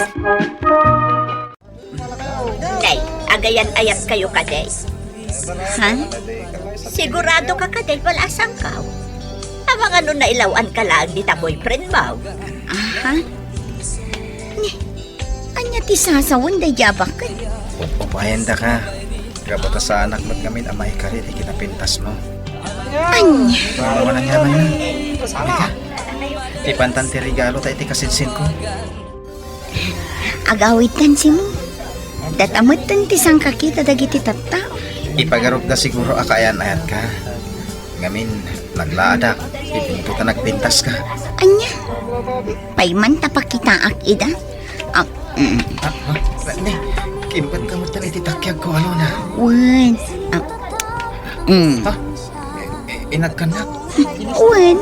Day, agayan ayat kayo kaday. Ha? Sigurado ka kaday, wala asang ka. Amang ano na ilawan ka lang di ta boyfriend mo. Aha. Anya ti sasawan day yabak ka. Upayan da ka. Gabata sa anak mo't ngamin amay karit ikinapintas mo. Anya. Mawa ng yaman na. Sabi ka, ipantan ti regalo tayo ti kasinsin ko. Agawitan si mo. Datamutan ti sang kakita dagiti tattao. Ipagarog da siguro akayan-ayat ka. Ngamin, naglaadak. Ipinto ka nagpintas ka. Anya. Payman tapakitaak ida. Hindi. Kimpan ka mo tali titakyag ko, Alona. Wen. Ha? Inat ka na. Wen.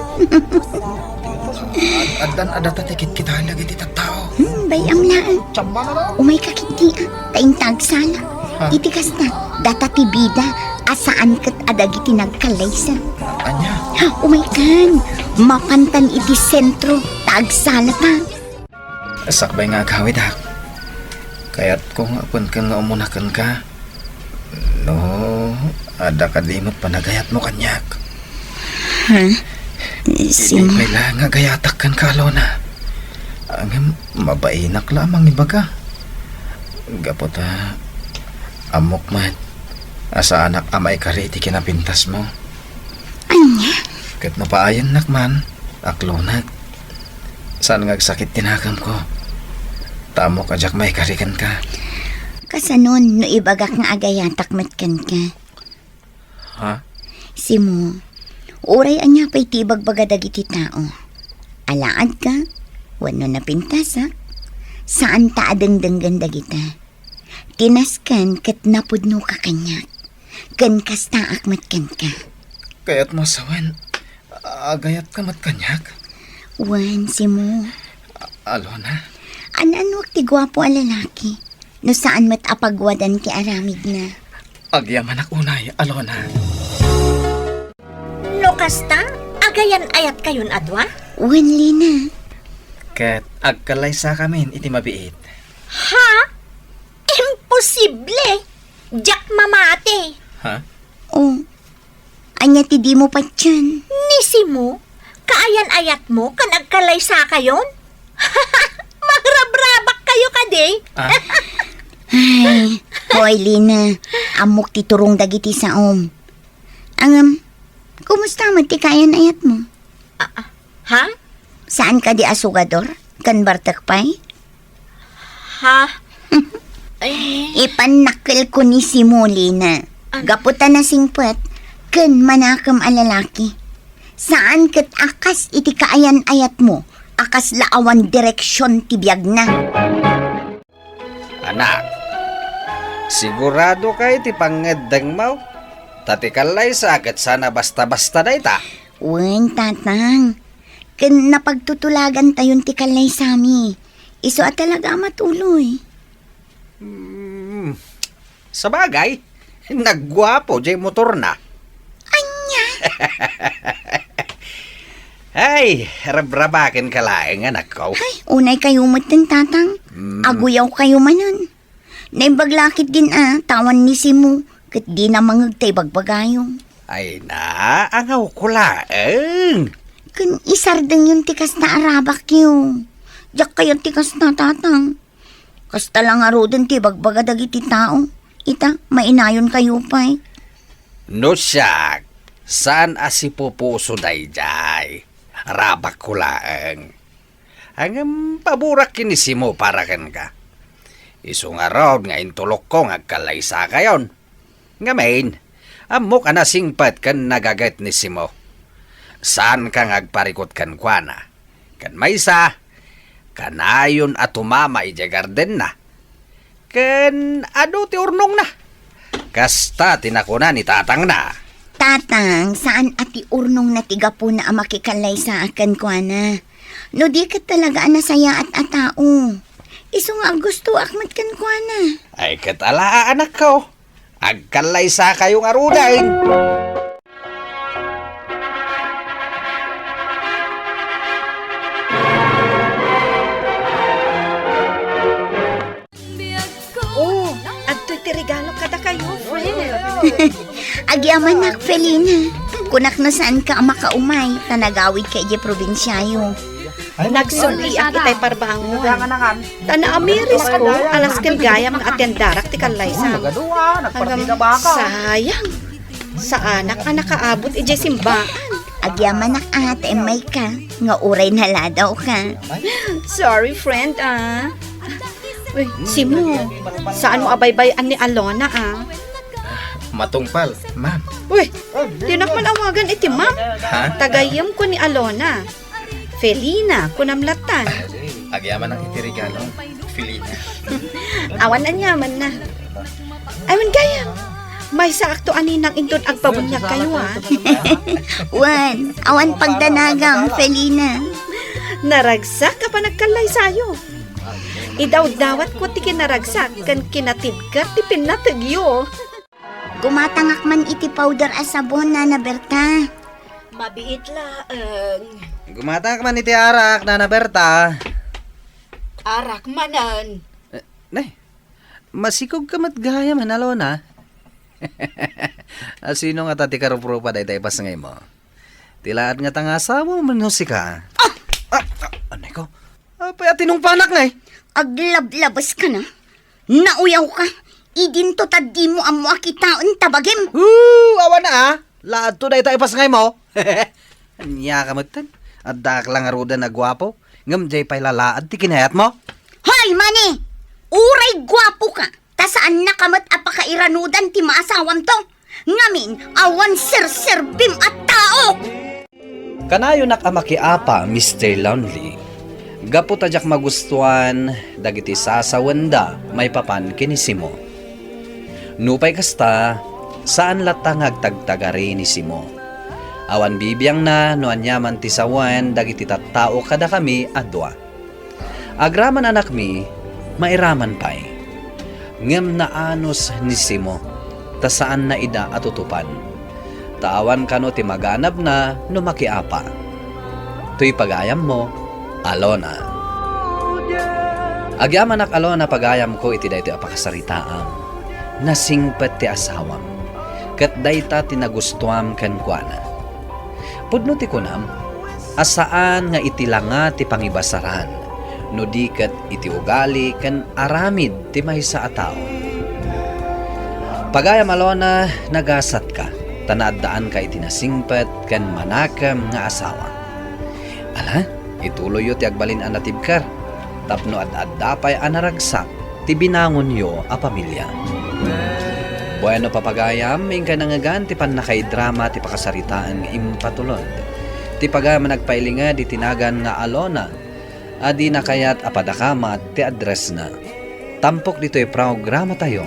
Adan adata tikit kita lagi ti tattao. Bayam laan. Umay kakiti taing tagsala. Itikas na. Data ti bida. Asaan kat adagi ti nagkalaysa. Anya? Umay kan. Mapantan iti sentro. Tagsala pa. Sakbay nga agawid ha. Kaya't kung apun ka nga umunakan ka. No, ada ka dimot panagayat mo kanyak. Ha? Hindi kailangan nga gayatak kan ka, Alona. Ang mabainak lamang ibaga. Gapot ha. Amok man. Asa anak amay kariti kinapintas mo. Anya? Kat mapaayan nakman. Aklonag. Saan ngagsakit tinakam ko? Tamo ka jak may karikan ka. Kasanon no ibagak nga agayatak matkan ka. Ha? Simo, uray anya pa'y tibag bagadagiti tao. Alaad ka, wano na pintasak. Saan ta adengdenggan dagita? Tinaskan kat napudno ka kanyak. Kan kastaak matkan ka. Kaya't masawan. Agayat ka matkanyak. Wan, Simo. Alona? Ano ti gwapo a lalaki? No saan mat apagwadan ki aramid na? Agyaman ak unay, Alona. No kasta, agayan ayat kayon adwa? Wan, Lina. Kat agkalay sa kamin iti mabiit. Ha? Imposible! Jak mamate! Ha? Oh, anya ti di mo pa tiyan. Nisi mo? Kaayan ayat mo kan agkalay sa kayon? ready? Ay, hoy Lina, amok ti turong dagiti saom. Kumusta man ti kayan ayat mo? Ha? Saan ka di asugador? Kan bartak pay? Ha? Ipanakil ko ni si mo, Lina. Gaputan na singpet, kan manakam alalaki. Saan kat akas iti kaayan ayat mo? Akas laawan direksyon ti biyag na. Anak, sigurado kay ti pangedeng mo? Tatikalay sa agad sana basta-basta na ita. Wen, tatang. Kan napagtutulagan tayon ti kalay sami. Iso at talaga matuloy. Sa bagay, nagwapo jay motor na. Anya? Ay, rabrabakin ka laing anak ko. Ay, unay kayo matin, tatang. Aguyaw kayo manan. Naibaglakit din tawan ni si mo. Kat di na mangagtay bagbagayong. Ay na, angaw ko laing. Kan isardeng yung tikas na arabak yun. Diyak kayo tikas na, tatang. Kasta lang arodan ti bagbaga dagiti tao. Ita, mainayon kayo pa'y. No siyak, saan asipupuso dayjay? Rabak ko laeng. Ang paburak kinisimo para ken ka. Iso nga rod nga intulok ko nga kalaysa kayon. Nga main, amok na singpat kan nagagat ni Simo. Saan ka ngagparikot kan kuana? Kan maysa, kanayon at tumama ija garden na. Kan ado ti urnong na. Kasta tinakuna ni tatang na. Tatang, saan ati urnong na tiga po na makikalay sa akan kuana? No di ka talaga nasaya at atao. Iso nga gusto akmat kan kuana. Ay katala anak ko. Agkalay sa kayong arudain. Oh, adto'y ti regalo kada kayo, friend. Agyaman nak, Felina. Kunak na saan ka makaumay, tanagawid kay di probinsyayo. Nagsuli ang itay parbangon. Tana amiris ko, alas ken gayam nga atendarak ti kalaysan. Sayang. Sa anak kaabot ije simbaan. Agyaman nak ate may ka, nga uray naladaw ka. Sorry, friend, Uy, Simo, saan mo abaybayan ni Alona, Matungpal, ma'am. Uy, di man awagan iti ma'am. Ha? Tagayam ko ni Alona. Felina, kunamlatan. Agyaman ang itirigalo, Felina. Awan na nyaman na. Awan gayam. May sakto aninang indon agpabunyag kayo, Wan, awan pagdanagang, Felina. Naragsak ka pa nagkalay sayo. Idaw-dawat ko ti kinaragsak kan kinatibkar ti pinatagyo. Gumatangak man iti powder as sabon na Berta. Mabiit laang. Gumatak man iti arak na Berta. Arak manan. Nay, masikog ka matgaya man Alona. Sino nga tati karupropa day pas ngay mo? Tilaan nga tangasawa man si ka. Anay ko? Paya tinong panak ngay. Aglablabas ka na. Nauyaw ka. Idinto tadi mo amo akitaon tabagim. Awan na Laad to day pas ngay mo. Anya ka matan. Adak lang aruda na gwapo. Ngam jay pay lalaad ti kinayat mo. Hoy, mani! Uray gwapo ka. Ta saan nakamat apakairanudan ti maasawam to? Ngamin, awan sir-serbim at tao! Kanayo nakamakiapa, Mr. Lonely. Gapo tajak magustuhan, dagiti sasawanda, may papan kinisimo. Nupay kasta, saan latangag tagtagari ni Simo. Awan bibiyang na, no anyaman ti sawan, dagiti tattao kada kami adwa. Agraman anak mi, mairaman pay. Ngem na anos ni Simo, ta saan na ida atutupan. Tawan kano ti maganap na no makiapa. Tuy pagayam mo, Alona. Agyaman ak Alona pagayam ko iti dayto apakasaritaam. Nasingpet ti asawam. Kat dayta tinagustuam ken kuana. Pudno ti kunam, asaan nga itilanga ti pangibasaran. no dikat iti ugali kan aramid ti maysa a tao. Pagayam Alona, nagasat ka, tanaddaan ka iti nasingpet kan manakam nga asawa. Ala, ituloy yo ti agbalin an natibkar, tapno ad-addapay an naragsak, ti binangon yo a pamilya. Bueno papagayam, ingka nangagan ti panakaidrama ti pakasaritaan impatulod. Ti pagayam nagpailinga di tinagan nga Alona, adi na kayat apadakamat ti address na. Tampok dito'y programa tayo,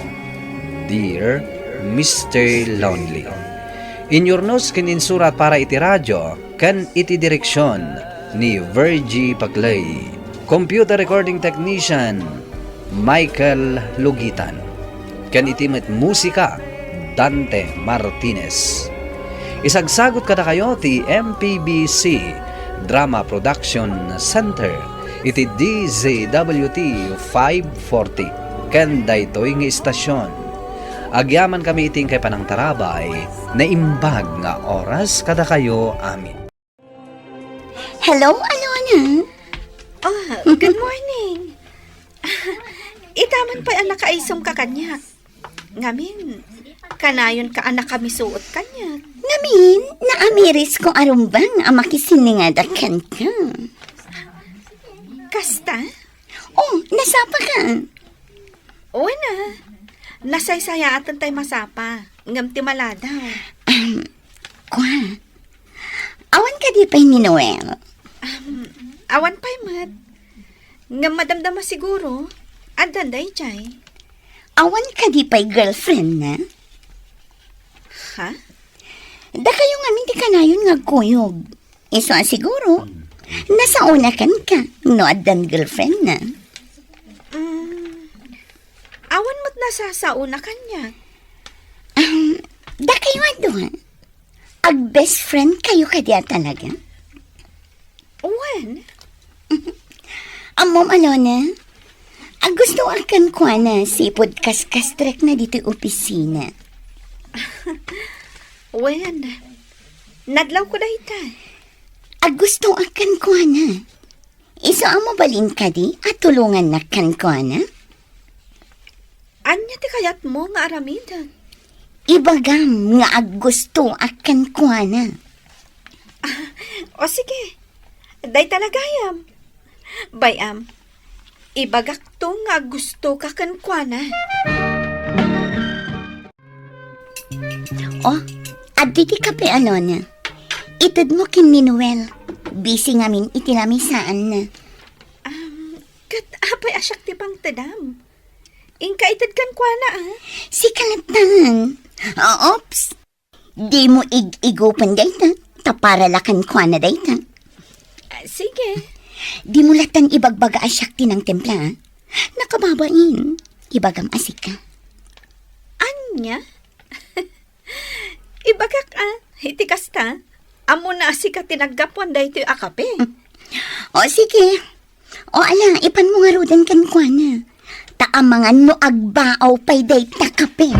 Dear Mr. Lonely. Inyornos kininsurat para iti radyo, kan iti direksyon ni Virgie Paglay. Computer recording technician, Michael Lugitan. Kan iti met musika, Dante Martinez. Isagsagot kada kayo ti MPBC Drama Production Center, iti DZWT 540. Kan daytoy nga istasyon. Agyaman kami iting kay Panang Tarabay, na imbag nga oras kada kayo amin. Hello, Alona. Good morning. Itaman pa ang nakaisong ka kanya. Ngamin, kanayon ka anak kami suot kanya. Ngamin, naamiris ko arumbang ang makisiningadakan ka. Kasta? Oh, nasapa ka. Oo na. Nasaysaya atan tayo masapa. Ngam ti maladaw. Kwa, awan ka di pa ni Noel. Awan pa'y mat. Ngam madamdama siguro. Andan day chay. Awan ka di pa'y girlfriend na. Ha? Da kayo nga minti ka na yun nga kuyog. Iso siguro, nasa unakan ka, no adan girlfriend na. Awan mo't nasasauna kanya. Da kayo nga doon. Ag best friend kayo ka diya talaga. When? Amom Alona, ag gusto akan ko na sipod kas-kastrek na dito opisina. When? Nadlaw ko dahil ta. Ag gusto akan ko na. Iso amo balin ka di at tulungan na kan ko na. Anya ti kayat mo nga aramidan? Ibagam nga ag gusto akan ko na. O sige, day talagayam. Bayam, ibagak to nga gusto ka kankwana. Oh, aditi ka pe Alona. Itad mo kin ni Noel. Busy ngamin itinamisaan na. Kat apay asyak ti pang tadam. Ingka itad kankwana Si kalatan. Oops. Di mo igupan dayta. Taparalakan kwa na dayta. Sige. Di mo latan ibagbaga asyak ti ng templa. Nakababain. Ibagam asik ka. Anya? Ibagak iti kasta. Amo na asika tinaggapuan da ito akape. O sige. O ala, ipan mo nga rudan kan kwa na. Taamangan no agbaaw pay dayta kape.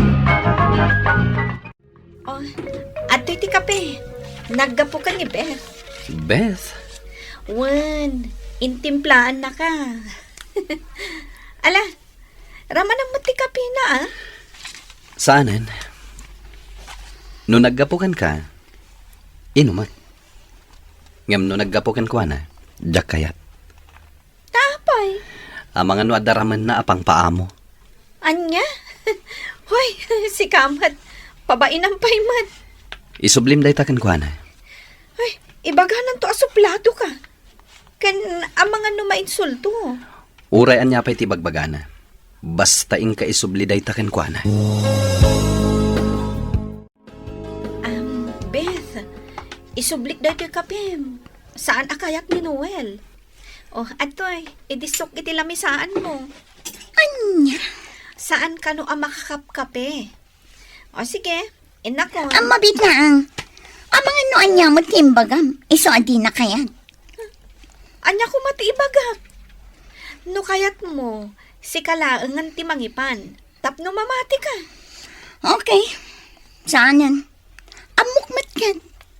Oh, ato iti kape. Naggapo ka ni Beth. Beth? Wan, intimplaan na ka. Ala, raman ang mati kape na Saanan? No naggapukan ka, inumat. Ngam no naggapukan ko na, jak kayat. Tapay. Ang mga no adaraman na apang paamo. Anya? Hoy, si Kamat. Pabain ang paymat. Isublim day takan ko na. Ay, ibaganan to asuplado ka. Kan ang mga numainsulto. Urayan niya pa'y tibagbagana. Basta ing ka isubli day takan ko na. Beth, isublik daw yung kapim. Saan akayak ni Noel? Oh, atoy, idisok iti lamisaan mo. Anya? Saan ka no ang makakapkape? O sige, inako. Ang mabitlaang. Ang mga noan niya mo timbagam. Iso adi na kayan. Anya ko matiibagak. No kayat mo, si kalaangan ti mangipan. Tapno mamati ka. Okay. Saanan? Amukmat ka.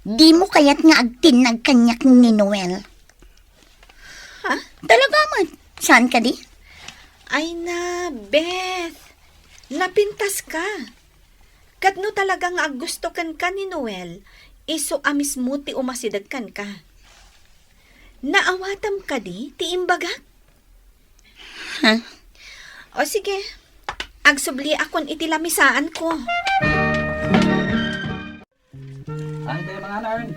Di mo kaya't nga agtinag kanyak ni Noel. Ha? Talaga man. Saan ka di? Ay na, Beth. Napintas ka. Katno talaga nga gusto kan ka ni Noel, iso amis mo ti umasidagkan ka. Naawatam ka di, ti imbaga? Ha? O sige, agsubli akon iti lamisaan ko. Ano tayo mga narn?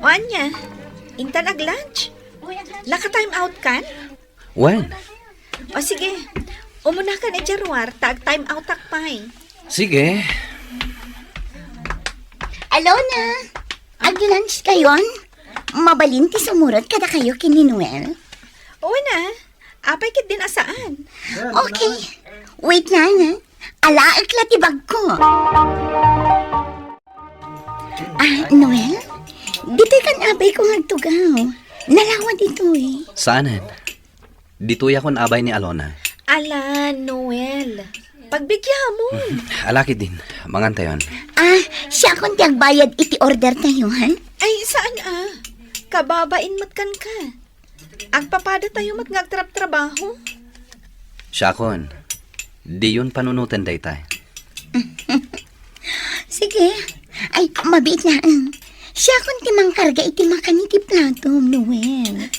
O anya, intan ag-lunch. Naka-time out kan? When? O sige, umuna ka ni Jarwar, tag-time out takpay. Sige. Alona, ag-lunch kayon? Mabalinti sumurot kada kayo kini Noel. Oo na, apay kit din asaan. Okay, wait na na. Alaak latibag ko. Noel? Dito kan abay ko ngagtugaw. Nalawa dito eh. Saanan? Dito'y akong abay ni Alona. Ala, Noel. Pagbigyan mo. Alakid din, mangantayon. Siya akong tiyagbayad iti order tayo, ha? Ay, saan kababain matkan ka. Agpapada tayo mat ngagtrap-trabaho. Siakon, di yun panunutan day tayo. Sige. Ay, mabit na. Siya akong timang karga iti makaniti plato, Noel.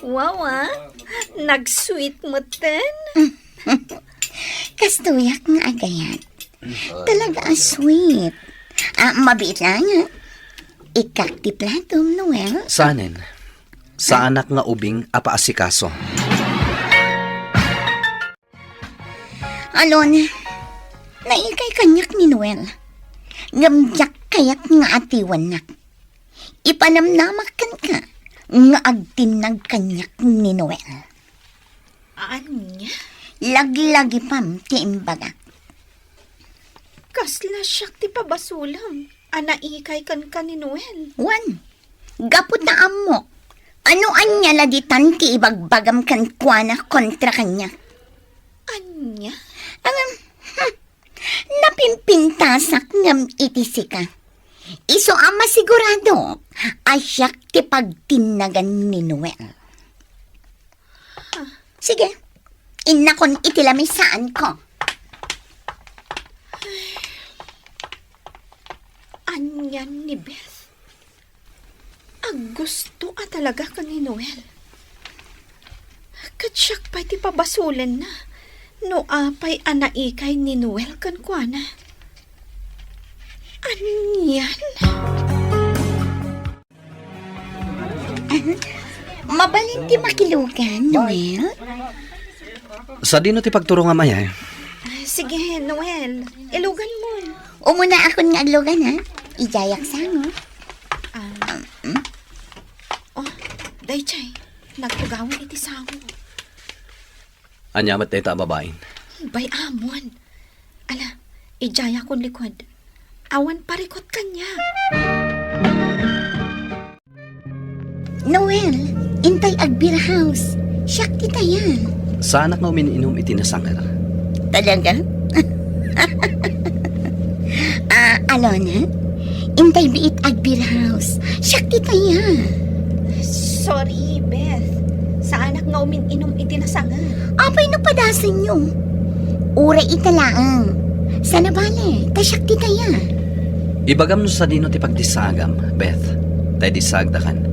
Wow, nag-sweet mo ten. Kastuyak nga agayat. Talaga sweet. Mabit na nga. Ikak ti plato, Noel. Saanin? Sa anak nga ubing apaasikaso. Alona, naikay kanyak ni Noel. Ngamyak kayat nga atiwan nak. Ipanamnamakan ka nga agtinag kanyak ni Noel. Anya? Laglagi pam ti imbaga. Kasla siyak ti pabasulam. Anaikay kan ka ni Noel. Wan, gapot na amok. Ano anya laditan ti ibagbagam kan kuana kontra kanya? Anya? Napimpintasak ngam itisi ka. Iso ama sigurado, asyak ti pagtinagan ni Noel. Sige, inakon itilamisaan ko. Anyan ni Beth. Ang gusto talaga ka ni Noel. Katsyak pa iti pabasulan na. No apay anaikay ni Noel kan kuana. Anyan? Mabalinti makilugan, Noel. Sa dino ti pagturo nga maya. Sige, Noel. Ilugan mo. Umuna akon nga aglugan, ha? Ijayak sa mo. Daychay, nagtugawan iti sango. Anyamat na ita babain. Bay amon. Ala, ijaya kon likod. Awan parikot kanya. Noel, intay agbira house. Siyak kita yan. Sa anak nga umininom itinasangar. Talaga? Alona, intay biit agbira house. Siyak kita yan. Sorry, Beth. Sa anak nga umininom itinasangan. Apay no padasan nyo. Ura italaang. Sana bale, tasyak kita yan. Ibagam no sa dino ti pagdisagam, Beth. Tay disagdakan.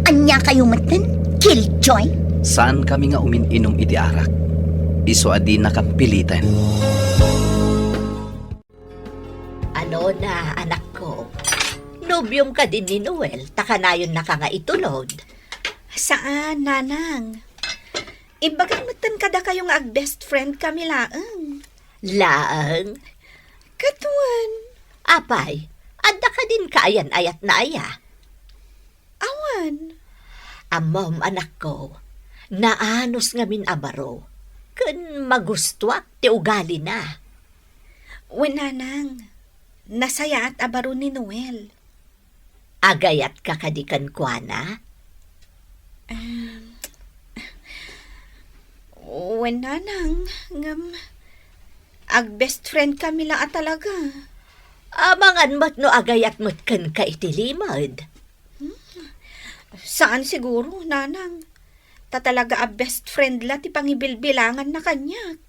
Anya kayo matan? Killjoy? Saan kami nga umininom iti arak? Iso adi nakampilitan. Alona, anak ko. Nobyong ka din ni Noel, takanayon na ka nga itulod. Saan, nanang? Ibagamutan kada kayong ag-best friend kami laang. Laang? Katuan. Apay, adda ka din kaayan-ayat na aya. Awan. Amom, anak ko, naanos nga min abaro. Kun magustuak, ti ugali na. Nanang, nasaya at abaro ni Noel. Agayat ka kadikan kwa na? Nanang, ag-best friend kami la talaga. Amangan mo't no agayat mo't kan ka itilimod. Saan siguro, nanang? Ta talaga a best friend la ti pangibilbilangan na kanya.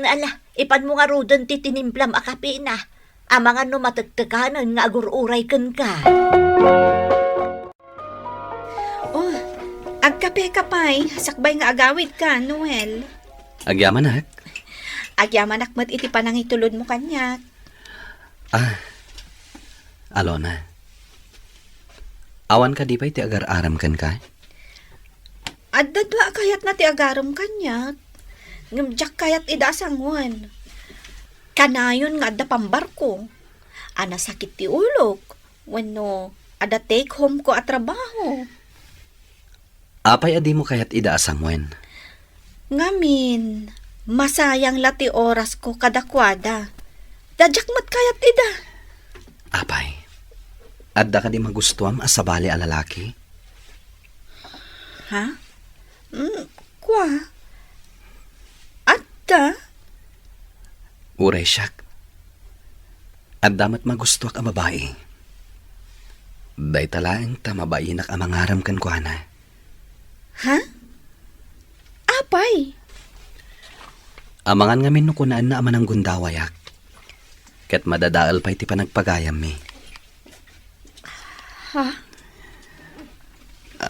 Ala, ipan mo nga rodon ti tinimplam a kape na. Ang mga numatagtaganan nga agururay kan ka. Oh, agkape ka pa'y. Sakbay nga agawid ka, Noel. Agyaman nak. Agyaman akmat iti panang itulod mo kanya. Alona. Awan ka di pa iti agar-aram kan ka? Adadwa kayat na ti agarom kanya. Ngamjak kayat idasangwan. Kanayon nga adda pambarko. Ana sakit ti ulok. Wano, ada take home ko at trabaho. Apay adi mo kayat idaasangwen. Ngamin, masayang lati oras ko kadakwada. Dadyak mat kayat ida. Apay, adda ka di magustuam asabali a lalaki? Ha? Kwa? Adda? Uray siyak. Adda mat magustuak a babae. Day talaang tamabainak a mangaram kan kwa na. Ha? Apay? Amangan nga minukunaan na aman ang gundawayak. Kat madadaal pa iti panagpagayam mi. Ha?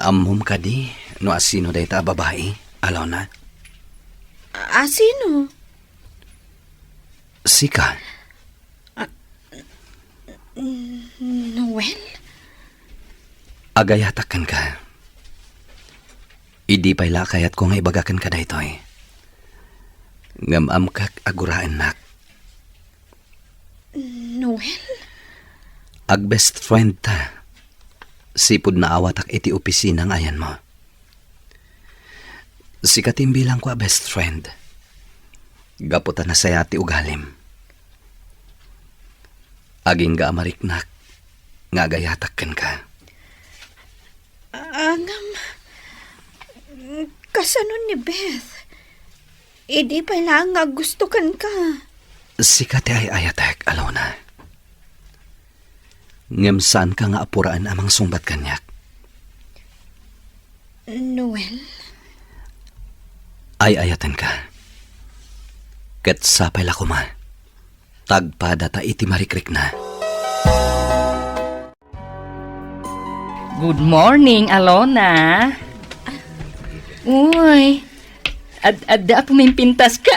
Amom ka di, no asino day ta babae, Alona? Sino? Sika. Noel? Agayatakan ka. Idi pa'y lakayat ko nga ibagakan ka da ito'y. Ngamam kak aguraan nak. Noel? Ag best friend ta. Sipud na awatak iti opisina ng ayan mo. Sikatim bilang ko a best friend. Gaputa na saya ti ugalim. Aging ga amariknak. Nga agayatakan ka. Angam, kasanon ni Beth. Idi pa lang nga gusto kan ka. Sikati ay ayatek, Alona. Ngem saan ka nga apuraan amang sumbat kanyak? Noel? Ay ayatan ka. Kat sapay la kuma. Tagpada ta iti marikrik na. Good morning, Alona. Uy, adda pumimpintas ka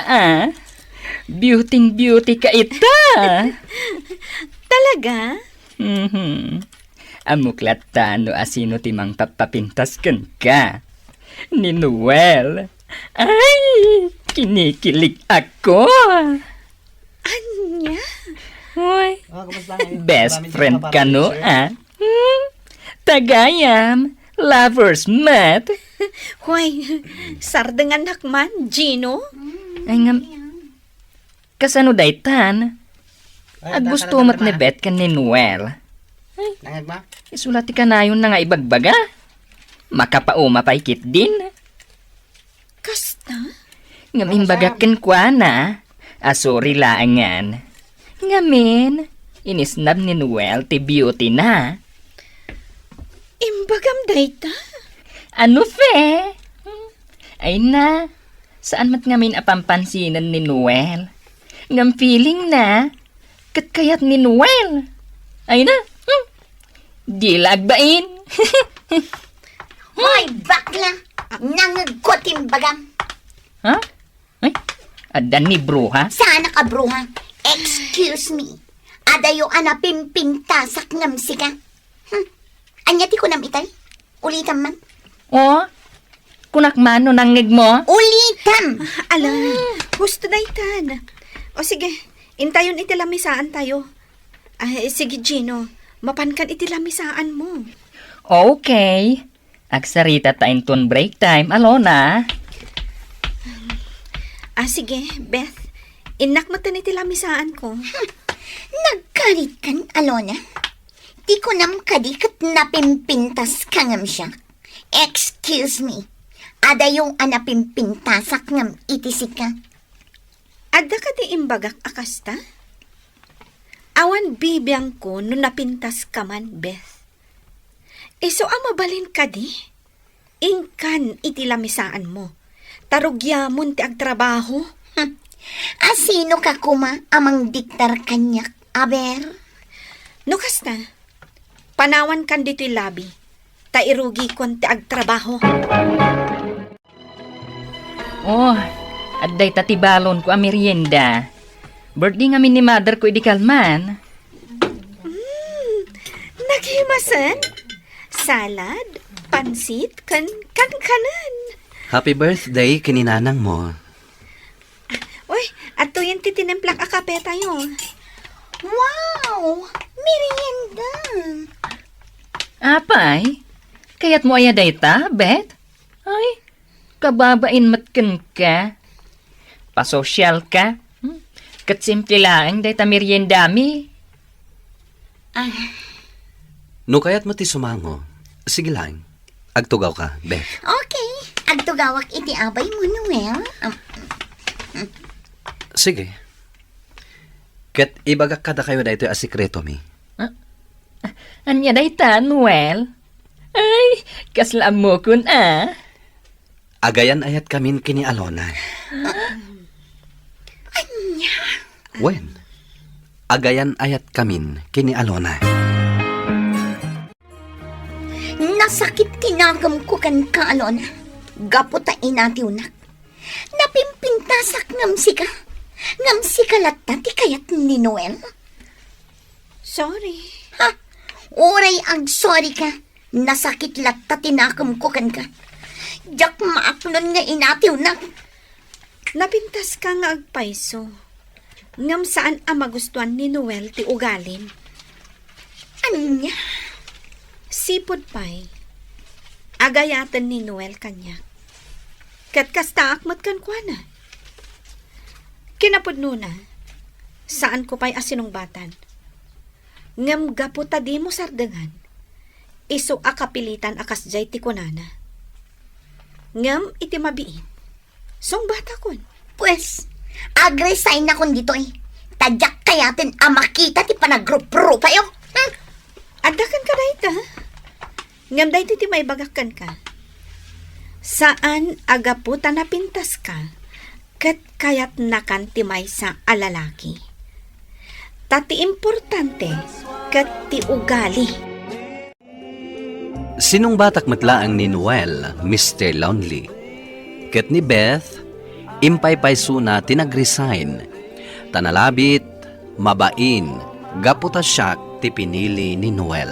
Beauty ka ita. Talaga? Amuklat no asino timang papapintas kan ka. Ni Noel. Ay, kinikilig ako. Anya? Uy, best friend ka no, Tagayam, lovers met. Hoy, sardengan hakman, Gino? Ay nga, kasano daytan? Ag gusto mat ni Bet kan ni Noel. Ay, isulati ka na yun na nga ibagbaga. Makapauma pa ikit din. Kasta? Ngamimbagakin kwa na. Asuri laangan. Ngamin, inisnab ni Noel ti beauty na. Imbagam dayta? Ano fe? Ay na, saan mat ngamin apampansinan ni Noel? Ngam feeling na, katkayat ni Noel. Ay na, di lagbain. Hoy, bakla! Nangagkot imbagam. Ha? Ay, adan ni bruha? Sana ka, bruha? Excuse me. Adayo anapimpintasak ngam sika. Anyati ko nam itay? Ulitam man? O, kunakman no nangig mo? Ulitam! Ala, gusto daytan. O sige, intayon itilamisaan tayo. Ay, sige Gino, mapankan itilamisaan mo. Okay. Agsarita ta inton break time, Alona. Sige, Beth. Inak mo itilamisaan ko. Nagkarit kan, Alona? Di ko nam kadikat napimpintas ka ngam siya. Excuse me. Adayong anapimpintasak ngam itisika. Adda ka di imbagak akasta? Awan bibiyang ko no napintas ka man, Beth. So, mabalin ka di? Ingkan iti lamisaan mo. Tarugyamon ti agtrabaho. Asino ka kuma amang diktar kanyak, aber? Nukas na. Panawan kan dito'y labi. Tairugi kon ti agtrabaho. Oh, adday tatibalon ko ang merienda. Birthday ngamin ni mother ko idikalman. Naghimasan? Salad, pansit, kanan. Happy birthday kininanang mo. Uy, ato yung titinimplak a kape tayo. Wow! Merienda! Apay, kayat mo aya dayta, Bet? Ay, kababain matken ka. Pasosyal ka. Kat simple lang dayta merienda mi. No kayat mo ti sumango. Sige lang. Agtugaw ka, Beth. Okay, agtugawak iti abay mo, Noel. Sige. Kat ibagak kada kayo dahito a sikreto mi. Anya dayta, Noel? Ay, kaslam mo kun Agayan ayat kamin kini Alona. When? Agayan ayat kamin kini Alona. Nasakit tinagam ko kan kaalon. Gaputa inatiunak. Napimpintasak ngamsika. Ngamsika latta ti kayat ni Noel. Sorry. Ha? Oray ang sorry ka. Nasakit latta tinakam ko kan ka. Jak maaklon nga inatiunak. Napintas ka nga agpaiso. Ngam saan ang magustuhan ni Noel ti ugalin? Anya? Sipod pa'y. Agayatan ni Noel kanya. Kat kasta akmat kan kwa na. Kinapod na. Saan ko pa'y asinungbatan? Ngam gaputa di mo sardengan. Iso akapilitan akas jay ti kunana. Ngam iti mabiin. Song bata kun. Pues, agresign na kun dito eh. Tadyak kayatin ang makita ti panagrup-rup payo. Adakan ka dahi ta. Ngam dahi ti may bagakan ka. Saan agaputa na pintas ka, kat kayat nakan ti may sa alalaki. Tati importante, kat ti ugali. Sinong batak matlaang ni Noel, Mr. Lonely? Kat ni Beth, impay-pay suna tinag-resign. Tanalabit, mabain, gaputa siyak ti pinili ni Noel.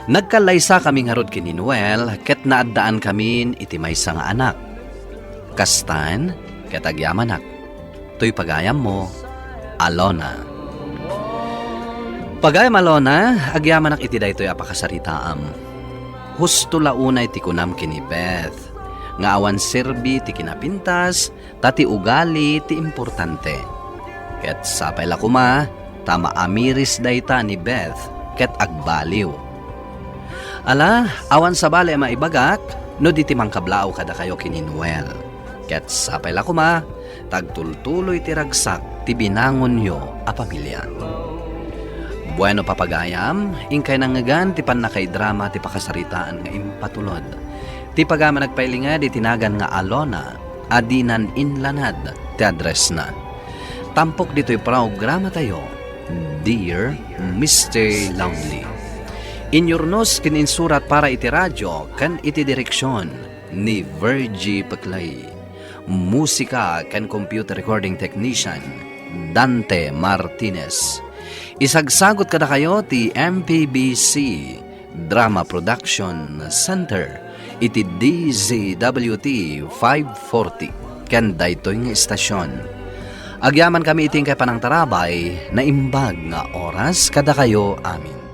Nagkalaysa kaming harod kini Noel, ket naadaan kamin iti maysa nga anak. Kastan, ket agyamanak. To'y pagayam mo, Alona. Pagayam Alona, agyamanak iti daytoy apakasaritaam. Husto launay ti kunam kini Beth. Nga awan serbi ti kinapintas, tati ugali ti importante. Ket sapay la kuma, tama amiris dayta ni Beth, ket agbaliw. Ala, awan sa bale maibagak, no di ti mangkablao kada kayo kini Noel. Ket sapay la kuma, tagtultuloy ti ragsak ti binangon yo a pamilya. Bueno papagayam, ingkay nangagan ti panakay drama ti pakasaritaan nga impatulod. Ti pagama nagpailingad itinagan nga Alona, adinan inlanad ti address na. Tampok dito'y programa tayo, Dear Mr. Lonely. Inyornos kininsurat para iti radyo kan iti direksyon ni Virgie Paclay. Musika kan computer recording technician Dante Martinez. Isagsagot kada kayo ti MPBC Drama Production Center iti DZWT 540 kan daytoy nga istasyon. Agyaman kami iting kay panang tarabay na imbag nga oras kada kayo amin.